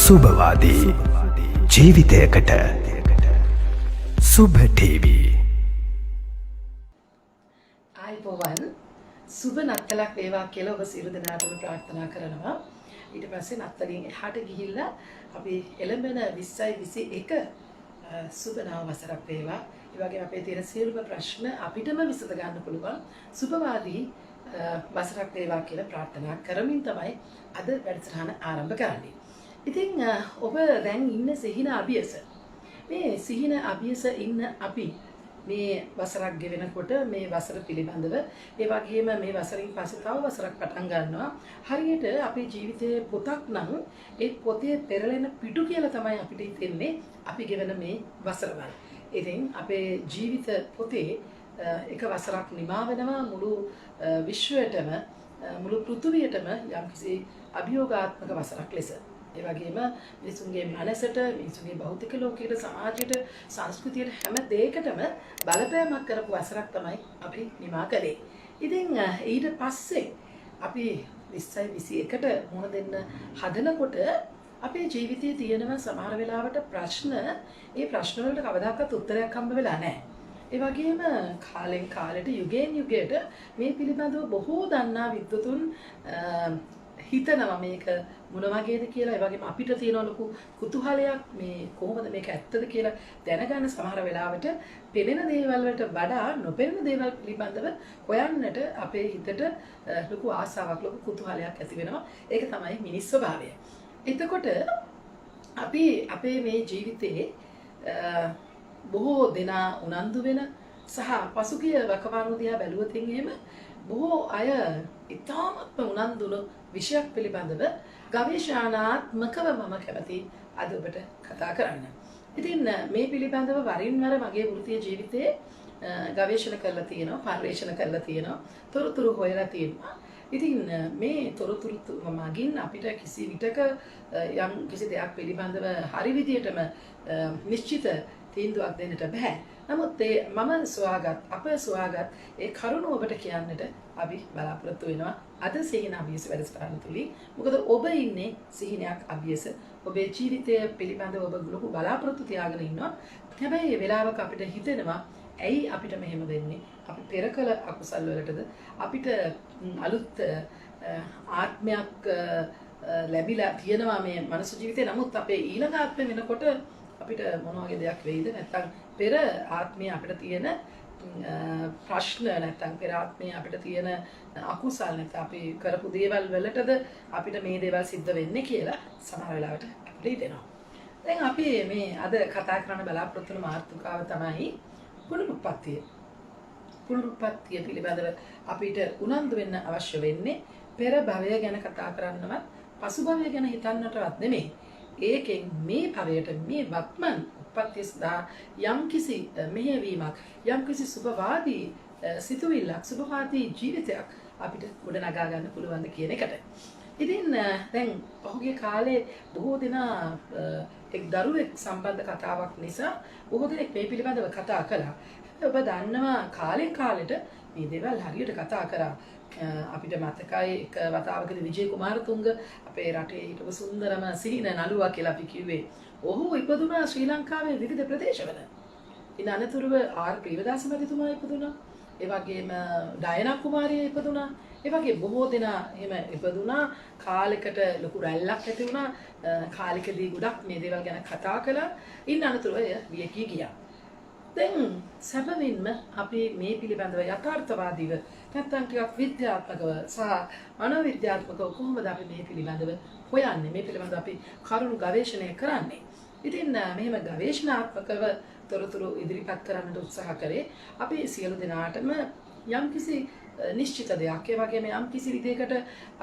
සුභවාදී ජීවිතයකට සුභ ටීවී. ආයිබෝවන් සුබ නත්තලක් වේවා කියලා ඔබ සියලු දෙනාටම ප්‍රාර්ථනා කරනවා. ඊට පස්සේ නත්තලින් එහාට ගිහිල්ලා අපි එළඹෙන 2021 සුබ නව වසරක් වේවා. ඒ වගේම අපේ තියෙන සියලුම ප්‍රශ්න අපිටම විසඳ ගන්න පුළුවන් සුබවාදී වසරක් වේවා කියලා ප්‍රාර්ථනා කරමින් තමයි අද වැඩසටහන ආරම්භ කරන්නේ. ඉතින් ඔබ දැන් ඉන්න සිහින අභියස. මේ සිහින අභියස ඉන්න අපි මේ වසරක් ගෙවෙනකොට මේ වසර පිළිබඳව ඒ වගේම මේ වසරින් පස්සේ තව වසරක් පටන් ගන්නවා. හරියට අපේ ජීවිතයේ පොතක් නම් ඒ පොතේ පෙරලෙන පිටු කියලා තමයි අපිට හිතෙන්නේ අපි ගෙවන මේ වසරවල. ඉතින් අපේ ජීවිත පොතේ එක වසරක් නිමා වෙනවා මුළු විශ්වයටම මුළු පෘථිවියටම යම්කිසි අභියෝගාත්මක වසරක් ලෙස. ඒ වගේම මිනිසුන්ගේ මනසට, මිනිසුන්ගේ භෞතික ලෝකයට, සමාජයට, සංස්කෘතියට හැම දෙයකටම බලපෑමක් කරපු වසරක් තමයි අපි නිමා කළේ. ඉතින් ඊට පස්සේ අපි 2021ට මුහුණ දෙන්න හදනකොට අපේ ජීවිතයේ තියෙනව සමහර වෙලාවට ප්‍රශ්න, ඒ ප්‍රශ්න වලට කවදාකවත් උත්තරයක් හම්බ වෙලා නැහැ. ඒ වගේම කාලෙන් කාලෙට යුගයෙන් යුගයට මේ පිළිබඳව බොහෝ දන්නා විද්වතුන් හිතනවා මේක මොන වගේද කියලා. ඒ වගේම අපිට තියෙන ලොකු කුතුහලයක් මේ කොහොමද මේක ඇත්තද කියලා දැනගන්න. සමහර වෙලාවට පෙනෙන දේවල් වලට වඩා නොපෙනෙන දේවල් පිළිබඳව හොයන්නට අපේ හිතට ලොකු ආසාවක්, ලොකු කුතුහලයක් ඇති වෙනවා. ඒක තමයි මිනිස් ස්වභාවය. එතකොට අපි අපේ මේ ජීවිතයේ බොහෝ දෙනා උනන්දු වෙන සහ පසුගිය වකවානු දිහා බැලුවොත් එහෙම බොහෝ අය ඉතාමත්ම උනන්දුන විෂයක් පිළිබඳව ගවේෂණාත්මකව මම කැමති අද ඔබට කතා කරන්න. ඉතින් මේ පිළිබඳව වරින් වර මගේ වෘත්තීය ජීවිතයේ ගවේෂණ කරලා තියෙනවා, පර්යේෂණ කරලා තියෙනවා, තොරතුරු හොයලා තියෙනවා. ඉතින් මේ තොරතුරු මගින් අපිට කිසි විටක යම් කිසි දෙයක් පිළිබඳව හරි විදියටම නිශ්චිත තීන්දුවක් දෙන්නට බෑ. නමුත් මම අප සොයාගත් ඒ කරුණ ඔබට කියන්නට අපි බලාපොරොත්තු වෙනවා අද සිහින අභියස වැඩසටහන තුලින්. මොකද ඔබ ඉන්නේ සිහිනයක් අභියස. ඔබේ ජීවිතය පිළිබඳව ඔබ ලොකු බලාපොරොත්තු තියාගෙන ඉන්නවා. හැබැයි මේ වෙලාවක අපිට හිතෙනවා ඇයි අපිට මෙහෙම වෙන්නේ? අපි පෙර කළ අකුසල් වලටද අපිට අලුත් ආත්මයක් ලැබිලා තියෙනවා මේ මනුස්ස ජීවිතේ. නමුත් අපේ ඊළඟ ආත්මෙ වෙනකොට අපිට මොන වගේ දෙයක් වෙයිද? නැත්නම් පෙර ආත්මයේ අපිට තියෙන ප්‍රශ්න, නැත්නම් පෙර ආත්මයේ අපිට තියෙන අකුසල්, නැත්නම් අපි කරපු දේවල් වලටද අපිට මේ දේවල් සිද්ධ වෙන්නේ කියලා සමහර වෙලාවට අපිට හිතෙනවා. දැන් අපි මේ අද කතා කරන්න බලාපොරොත්තු වෙන මාතෘකාව තමයි පුනරුත්පත්තිය. පුනරුත්පත්තිය පිළිබඳව අපිට උනන්දු වෙන්න අවශ්‍ය වෙන්නේ පෙර භවය ගැන කතා කරන්නවත් පසු භවය ගැන හිතන්නටවත් නෙමෙයි. ඒකෙන් මේ භවයට, මේ වත්මන් උත්පත්තිය සඳහා යම්කිසි මෙහෙයවීමක්, යම්කිසි සුභවාදී සිතුවිල්ලක්, සුභවාදී ජීවිතයක් අපිට ගොඩනගා ගන්න පුළුවන් කියන එකට. ඉතින් දැන් පහුගිය කාලේ බොහෝ දෙනා එක් දරුවෙක් සම්බන්ධ කතාවක් නිසා බොහෝ දෙනෙක් මේ පිළිබඳව කතා කළා. ඔබ දන්නවා කාලෙන් කාලෙට මේ දේවල් හරියට කතා කරා. අපිට මතකයි එක වතාවකදී විජේ කුමාරතුංග අපේ රටේ හිටපු සුන්දරම සිහින නළුවා කියලා අපි කිව්වේ. ඔහු ඉපදුනා ශ්‍රී ලංකාවේ විවිධ ප්‍රදේශවල. ඉන් අනතුරුව ආර් ප්‍රේමදාස මැතිතුමා ඉපදුනා. ඒ වගේම ඩයනා කුමාරිය ඉපදුනා. ඒ වගේ බොහෝ දෙනා එහෙම ඉපදුනා. කාලයකට ලොකු රැල්ලක් ඇති වුණා. කාලෙකදී ගොඩක් මේ දේවල් ගැන කතා කළා. ඉන් අනතුරුව වියකී ගියා. දැන් සැබවින්ම අපි මේ පිළිබඳව යථාර්ථවාදීව නැත්නම් ටිකක් විද්‍යාත්මකව සහ මනෝවිද්‍යාත්මකව කොහොමද අපි මේ පිළිබඳව හොයන්නේ, මේ පිළිබඳව අපි කරුණු ගවේෂණය කරන්නේ. ඉතින් මෙහෙම ගවේෂණාත්මකව තොරතුරු ඉදිරිපත් කරන්නට උත්සාහ කරේ අපි සියලු දෙනාටම යම්කිසි නිශ්චිත දෙයක්, ඒ වගේම යම්කිසි විදිහකට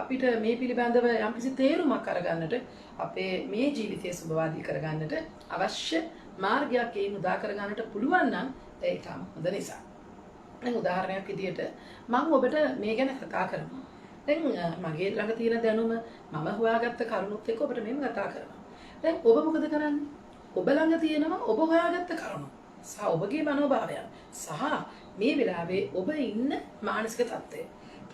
අපිට මේ පිළිබඳව යම්කිසි තේරුමක් අරගන්නට, අපේ මේ ජීවිතය සුබවාදී කරගන්නට අවශ්‍ය මාර්ගයක් ඒ උදා කරගන්නට පුළුවන් නම් ඒ තාම හොඳ නිසා. දැන් උදාහරණයක් විදිහට මම ඔබට මේ ගැන කතා කරනවා. දැන් මගේ ළඟ තියෙන දැනුම, මම හොයාගත්ත කරුණුත් එක්ක ඔබට මෙහෙම කතා කරනවා. දැන් ඔබ මොකද කරන්නේ? ඔබ ළඟ තියෙනවා ඔබ හොයාගත්ත කරුණු සහ ඔබගේ මනෝභාවයන් සහ මේ වෙලාවේ ඔබ ඉන්න මානසික තත්ත්වය.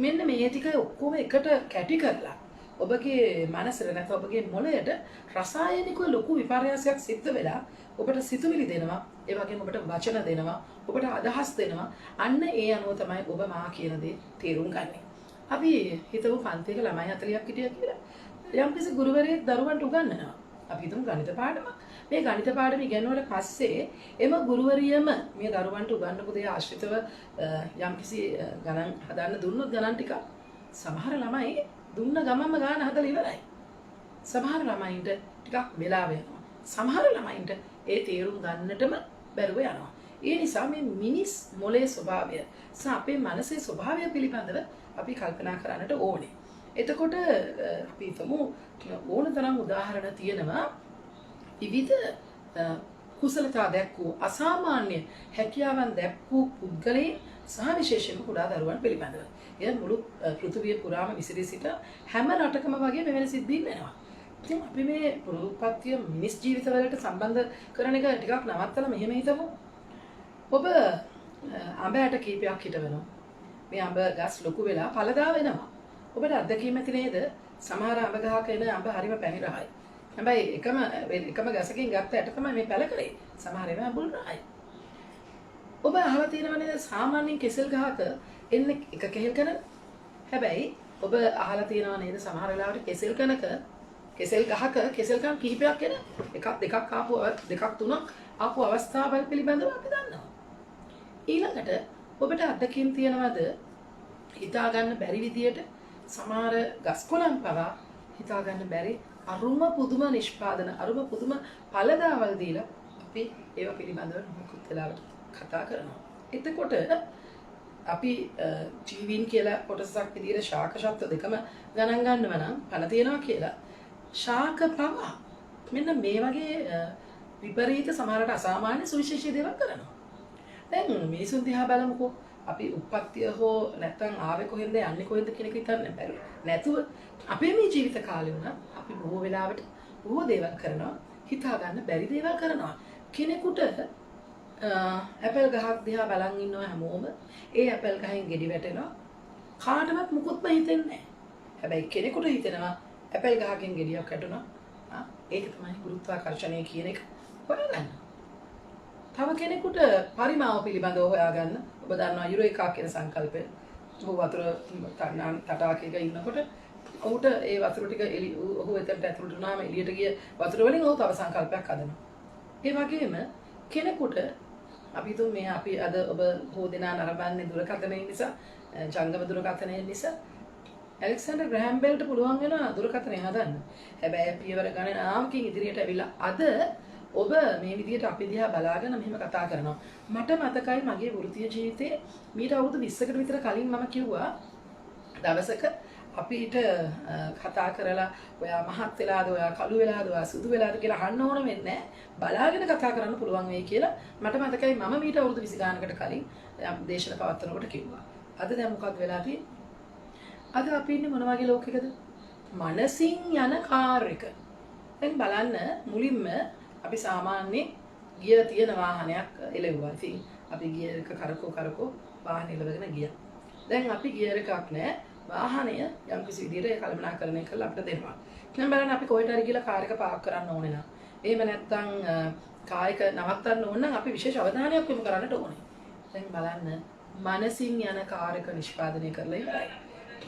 මෙන්න මේ ටික ඔක්කොම එකට කැටි කරලා ඔබගේ මනසට නැත්නම් ඔබගේ මොළයට රසායනිකව ලොකු විපර්යාසයක් සිද්ධ වෙලා ඔබට සිතුවිලි දෙනවා, ඒ වගේම ඔබට වචන දෙනවා, ඔබට අදහස් දෙනවා. අන්න ඒ අනුව තමයි ඔබ මා කියන දේ තේරුම් ගන්නේ. අපි හිතමු පන්තියක ළමයි 40ක් හිටියා කියලා. යම්කිසි ගුරුවරයෙක් දරුවන්ට උගන්වනවා. අපි හිතමු ගණිත පාඩමක්. මේ ගණිත පාඩම ඉගෙනුවට පස්සේ එම ගුරුවරියම මේ දරුවන්ට උගන්වපු දේ ආශ්‍රිතව යම්කිසි ගණන් හදන්න දුන්නොත් ගණන් ටික සමහර ළමයි දුන්න ගමන්ම ගාන හදලා ඉවරයි. සමහර ළමයින්ට ටිකක් වෙලාව යනවා. සමහර ළමයින්ට ඒ තේරුම් ගන්නටම බැරුව යනවා. ඒ නිසා මේ මිනිස් මොළයේ ස්වභාවය සහ අපේ මනසේ ස්වභාවය පිළිබඳව අපි කල්පනා කරන්නට ඕනේ. එතකොට අපි හිතමු ඕන තරම් උදාහරණ තියෙනවා විවිධ කුසලතා දැක්වූ අසාමාන්‍ය හැකියාවන් දැක්වූ පුද්ගලයන් සහ විශේෂයෙන්ම කුඩා දරුවන් පිළිබඳව. එය මුළු පෘථිවිය පුරාම විසිරී සිට හැම රටකම වගේ මෙවැනි සිද්ධීන් වෙනවා. ඉතින් අපි මේ පුරුපත්‍ය මිනිස් ජීවිතවලට සම්බන්ධ කරන එක ටිකක් නවත්තලා මෙහෙම හිතමු. ඔබ අඹ ඇට කීපයක් හිටවනවා. මේ අඹ ගස් ලොකු වෙලා පළදා වෙනවා. ඔබට අත්දැකීම ඇති නේද? සමහර අඹ ගහක එන අඹ හරිම පැණි රහයි. හැබැයි එකම ගසකින් ගත්ත ඇට තමයි මේ පැල කරේ. සමහර ඒවා අඹුල් රහයි. ඔබ අහලා තියෙනව නේද සාමාන්‍යයෙන් කෙසෙල් ගහක එන්නේ එක කෙහෙල් කන. හැබැයි ඔබ අහලා තියෙනව නේද සමහර වෙලාවට කෙසෙල් ගහක කෙසෙල් කන් කිහිපයක් එන එකක් දෙකක් ආපු දෙකක් තුනක් ආපු අවස්ථාවල් පිළිබඳව අපි දන්නවා. ඊළඟට ඔබට අත්දැකීම් තියනවද හිතා ගන්න බැරි විදියට සමහර ගස් කොළන් පවා හිතා ගන්න බැරි අරුම පුදුම නිෂ්පාදන අරුම පුදුම පළදාවල් දීලා අපි ඒව පිළිබඳව මොකුත් වෙලාවට කතා කරනවා. එතකොට අපි ජීවීන් කියලා කොටසක් විදියට ශාක ශබ්ද දෙකම ගණන් ගන්නව නම් පණ තියනවා කියලා ශාක පවා මෙන්න මේ වගේ විපරීත සමහරට අසාමාන්‍ය සුවිශේෂී දේවල් කරනවා. දැන් මිනිසුන් දිහා බලමුකෝ. අපි උප්පත්තිය හෝ නැත්නම් ආවේ කොහෙන්ද යන්නේ කොහෙන්ද කියන එක හිතන්න බැහැ. නැතුව අපේ මේ ජීවිත කාලේ වුණා අපි බොහෝ වෙලාවට බොහෝ දේවල් කරනවා. හිතා ගන්න බැරි දේවල් කරනවා. කෙනෙකුට ඇපල් ගහක් දිහා බලන් ඉන්නවා හැමෝම. ඒ ඇපල් ගහෙන් ගෙඩි වැටෙනවා. කාටවත් මුකුත්ම හිතෙන්නේ නැහැ. හැබැයි කෙනෙකුට හිතෙනවා ඇපල් ගහකින් ගෙඩියක් වැටුණා. ඒක තමයි ගුරුත්වාකර්ෂණය කියන එක හොයාගන්න. තව කෙනෙකුට පරිමාව පිළිබඳව හොයාගන්න. ඔබ දන්නවා යුරෝ එකක් කියන සංකල්පය. ඔහු වතුර තටාකයක ඉන්නකොට ඔහුට ඒ වතුර ටික ඔහු එතනට ඇතුළට වුණාම එළියට ගිය වතුර වලින් ඔහු තව සංකල්පයක් හදනවා. ඒ වගේම කෙනෙකුට අපි හිතමු මේ අපි අද ඔබ බොහෝ දෙනා නරඹන්නේ දුරකථනය නිසා ජංගම දුරකථනය නිසා ඇලෙක්සැන්ඩර් ග්‍රෑම් බෙල්ට පුළුවන් වෙනවා දුරකථනය හදන්න. හැබැයි පියවර ගණනාවකින් ඉදිරියට ඇවිල්ලා අද ඔබ මේ විදිහට අපි දිහා බලාගෙන මෙහෙම කතා කරනවා. මට මතකයි මගේ වෘත්තීය ජීවිතේ මීට අවුරුදු 20කට විතර කලින් මම කිව්වා දවසක අපිට කතා කරලා ඔයා මහත් වෙලාද ඔයා කළු වෙලාද ඔයා සුදු වෙලාද කියලා අහන්න ඕන වෙන්නේ බලාගෙන කතා කරන්න පුළුවන් වෙයි කියලා මට මතකයි මම මීට අවුරුදු 20 ගානකට කලින් දේශන පවත්වනකොට කිව්වා. අද දැන් මොකක්ද වෙලා තියෙන්නේ? අද අපි ඉන්නේ මොන වගේ ලෝකයකද? මනසින් යන කාර් එක. දැන් බලන්න මුලින්ම අපි සාමාන්‍ය ගියර තියෙන වාහනයක් එලෙව්වා. ඉතින් අපි ගියර එක කරකෝ වාහනේ එලවගෙන ගියා. දැන් අපි ගියර එකක් නැහැ. වාහනය යම් කිසි විදිහට කළමනාකරණය කරලා අපිට දෙනවා. දැන් බලන්න අපි කොහෙට හරි ගිහලා කාර් එක පාක් කරන්න ඕනේ නම් එහෙම නැත්නම් කායක නවත්තන්න ඕන නම් අපි විශේෂ අවධානයක් යොමු කරන්නට ඕනේ. දැන් බලන්න මනසින් යන කාර් එක නිෂ්පාදනය කරලා ඉවරයි.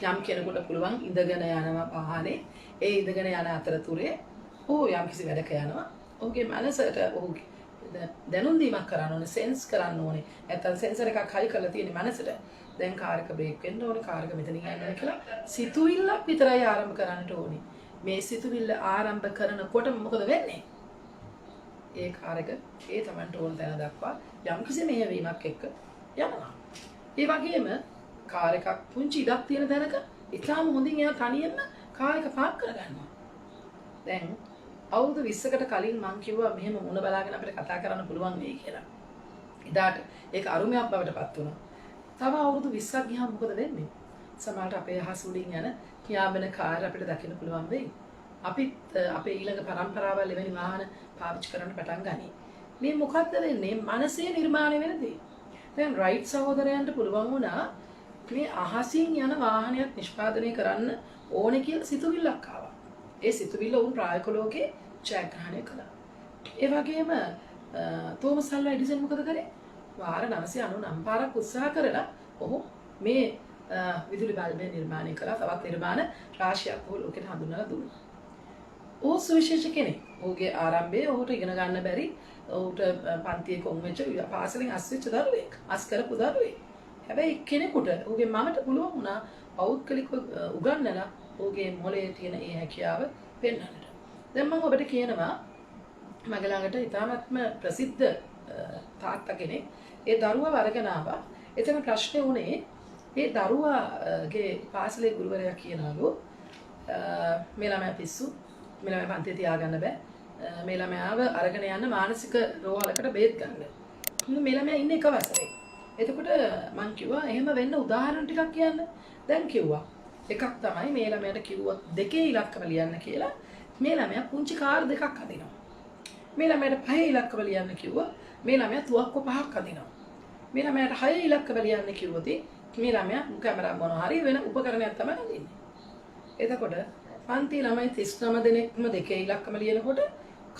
යම් කෙනෙකුට පුළුවන් ඉඳගෙන යනවා වාහනේ. ඒ ඉඳගෙන යන අතරතුරේ ඔහු යම් කිසි වැඩක යනවා. ඔහුගේ මනසට ඔහු දැනුම් දීමක් කරන්න ඕනේ, සෙන්ස් කරන්න ඕනේ. නැත්නම් සෙන්සර් එකක් හයි කරලා තියෙන මනසට. දැන් කාර් එක බ්‍රේක් වෙන්න ඕනේ, කාර් එක මෙතනින් යන්න ඕනේ කියලා සිතුවිල්ලක් විතරයි ආරම්භ කරන්නට ඕනේ. මේ සිතුවිල්ල ආරම්භ කරනකොට මොකද වෙන්නේ? ඒ කාර් එක ඒ Tamanට ඕන තැන දක්වා යම් කිසි මෙහෙයවීමක් එක්ක යනවා. ඒ වගේම කාර් එකක් පුංචි ඉඩක් තියෙන තැනක ඉතාලම හොඳින් එයා තනියෙන්ම කාර් එක පාක් කරගන්නවා. දැන් අවුරුදු 20කට කලින් මම කිව්වා මෙහෙම මුණ බලාගෙන අපිට කතා කරන්න පුළුවන් වෙයි කියලා. එදාට ඒක අරුමයක් බවට පත් වුණා. තව අවුරුදු 20ක් ගියාම මොකද වෙන්නේ? සමහරට අපේ අහස උඩින් යන කියාඹන කාර් අපිට දකින්න පුළුවන් වෙයි. අපිත් අපේ ඊළඟ පරම්පරාවල් එවැනි වාහන පාවිච්චි කරන්න පටන් ගනී. මේ මොකද්ද වෙන්නේ? මනසේ නිර්මාණය වෙන දේ. දැන් රයිට් සහෝදරයන්ට පුළුවන් වුණා මේ අහසින් යන වාහනයක් නිෂ්පාදනය කරන්න ඕනේ කියලා සිතුවිල්ලක් ආවා. ඒ සිතුවිල්ල උන් ප්‍රායෝගික ලෝකේ ජයග්‍රහණය කළා. ඒ වගේම තෝමස් අල්වා එඩිසන් මොකද කරේ? වාර 999 පාරක් උත්සාහ කරලා ඔහු මේ විදුලි බල්බය නිර්මාණය කළා. තවත් නිර්මාණ රාශියක් ඔහු ලෝකෙට හඳුන්වලා දුන්නා. ඔහු සුවිශේෂ කෙනෙක්. ඔහුගේ ආරම්භයේ ඔහුට ඉගෙන ගන්න බැරි, ඔහුට පන්තියේ කොන් වෙච්ච පාසලෙන් අස් වෙච්ච දරුවෙක්, අස් කරපු දරුවෙක්. හැබැයි කෙනෙකුට ඔහුගේ මමට පුළුවන් වුණා පෞද්ගලිකව උගන්වලා ඔහුගේ මොළයේ තියෙන ඒ හැකියාව පෙන්වන්නට. දැන් මම ඔබට කියනවා මගේ ළඟට ඉතාමත්ම ප්‍රසිද්ධ තාත්තා කෙනෙක් ඒ දරුවා වරගෙන ආවා. එතන ප්‍රශ්නේ උනේ ඒ දරුවාගේ පාසලේ ගුරුවරයා කියනවලු මේ ළමයා පිස්සු, මේ ළමයා පන්තියේ තියාගන්න බෑ, මේ ළමයාව අරගෙන යන්න මානසික රෝහලකට බේත් ගන්න. මේ ළමයා ඉන්නේ එක වසරේ. එතකොට මං කිව්වා එහෙම වෙන්න උදාහරණ ටිකක් කියන්න. දැන් කිව්වා එකක් තමයි මේ ළමයාට කිව්වොත් දෙකේ ඉලක්කම ලියන්න කියලා මේ ළමයා පුංචි කාර් දෙකක් අදිනවා. මේ ළමයාට පහේ ඉලක්කම ලියන්න කිව්වා මේ ළමයා තුවක්කු පහක් අදිනවා. මේ ළමයාට හයේ ඉලක්කම ලියන්න කිව්වොත් මේ ළමයා කැමරා මොනවා හරි වෙන උපකරණයක් තමයි අදින්නේ. එතකොට පන්ති ළමයි 39 දෙනෙක්ම දෙකේ ඉලක්කම ලියනකොට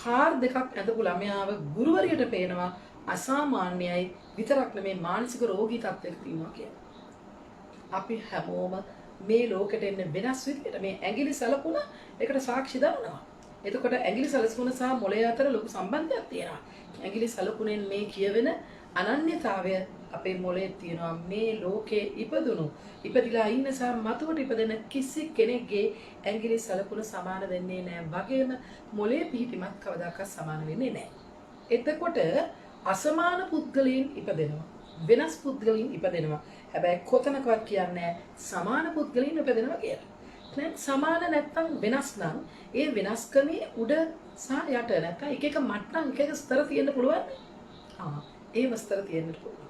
කාර් දෙකක් ඇඳපු ළමයාව ගුරුවරියට පේනවා අසාමාන්‍යයි විතරක් නෙමේ මානසික රෝගී තත්ත්වයක තියෙනවා කියලා. අපි හැමෝම මේ ලෝකෙට එන්නේ වෙනස් විදිහට. මේ ඇඟිලි සලකුණ ඒකට සාක්ෂි දරනවා. එතකොට ඇඟිලි සලකුණ සහ මොළය අතර ලොකු සම්බන්ධයක් තියෙනවා. ඇඟිලි සලකුණෙන් මේ කියවෙන අනන්‍යතාවය අපේ මොළයේ තියෙනවා. මේ ලෝකේ ඉපදිලා ඉන්න සහ මතුවට ඉපදෙන කිසි කෙනෙක්ගේ ඇඟිලි සලකුණ සමාන වෙන්නේ නැහැ. වගේම මොළයේ පිහිටීමත් කවදාකවත් සමාන වෙන්නේ නැහැ. එතකොට අසමාන පුද්ගලයන් ඉපදෙනවා. වෙනස් පුද්ගලයන් ඉපදෙනවා. හැබැයි කොතනකවත් කියන්නේ සමාන පුද්ගලයන් ඉපදෙනවා කියලා. දැන් සමාන නැත්තම් වෙනස් නම් ඒ වෙනස්කමේ උඩ සහ යට නැත්තම් එක එක මට්ටම් එක එක ස්තර තියෙන්න පුළුවන්. ඒ ස්තර තියෙන්න පුළුවන්.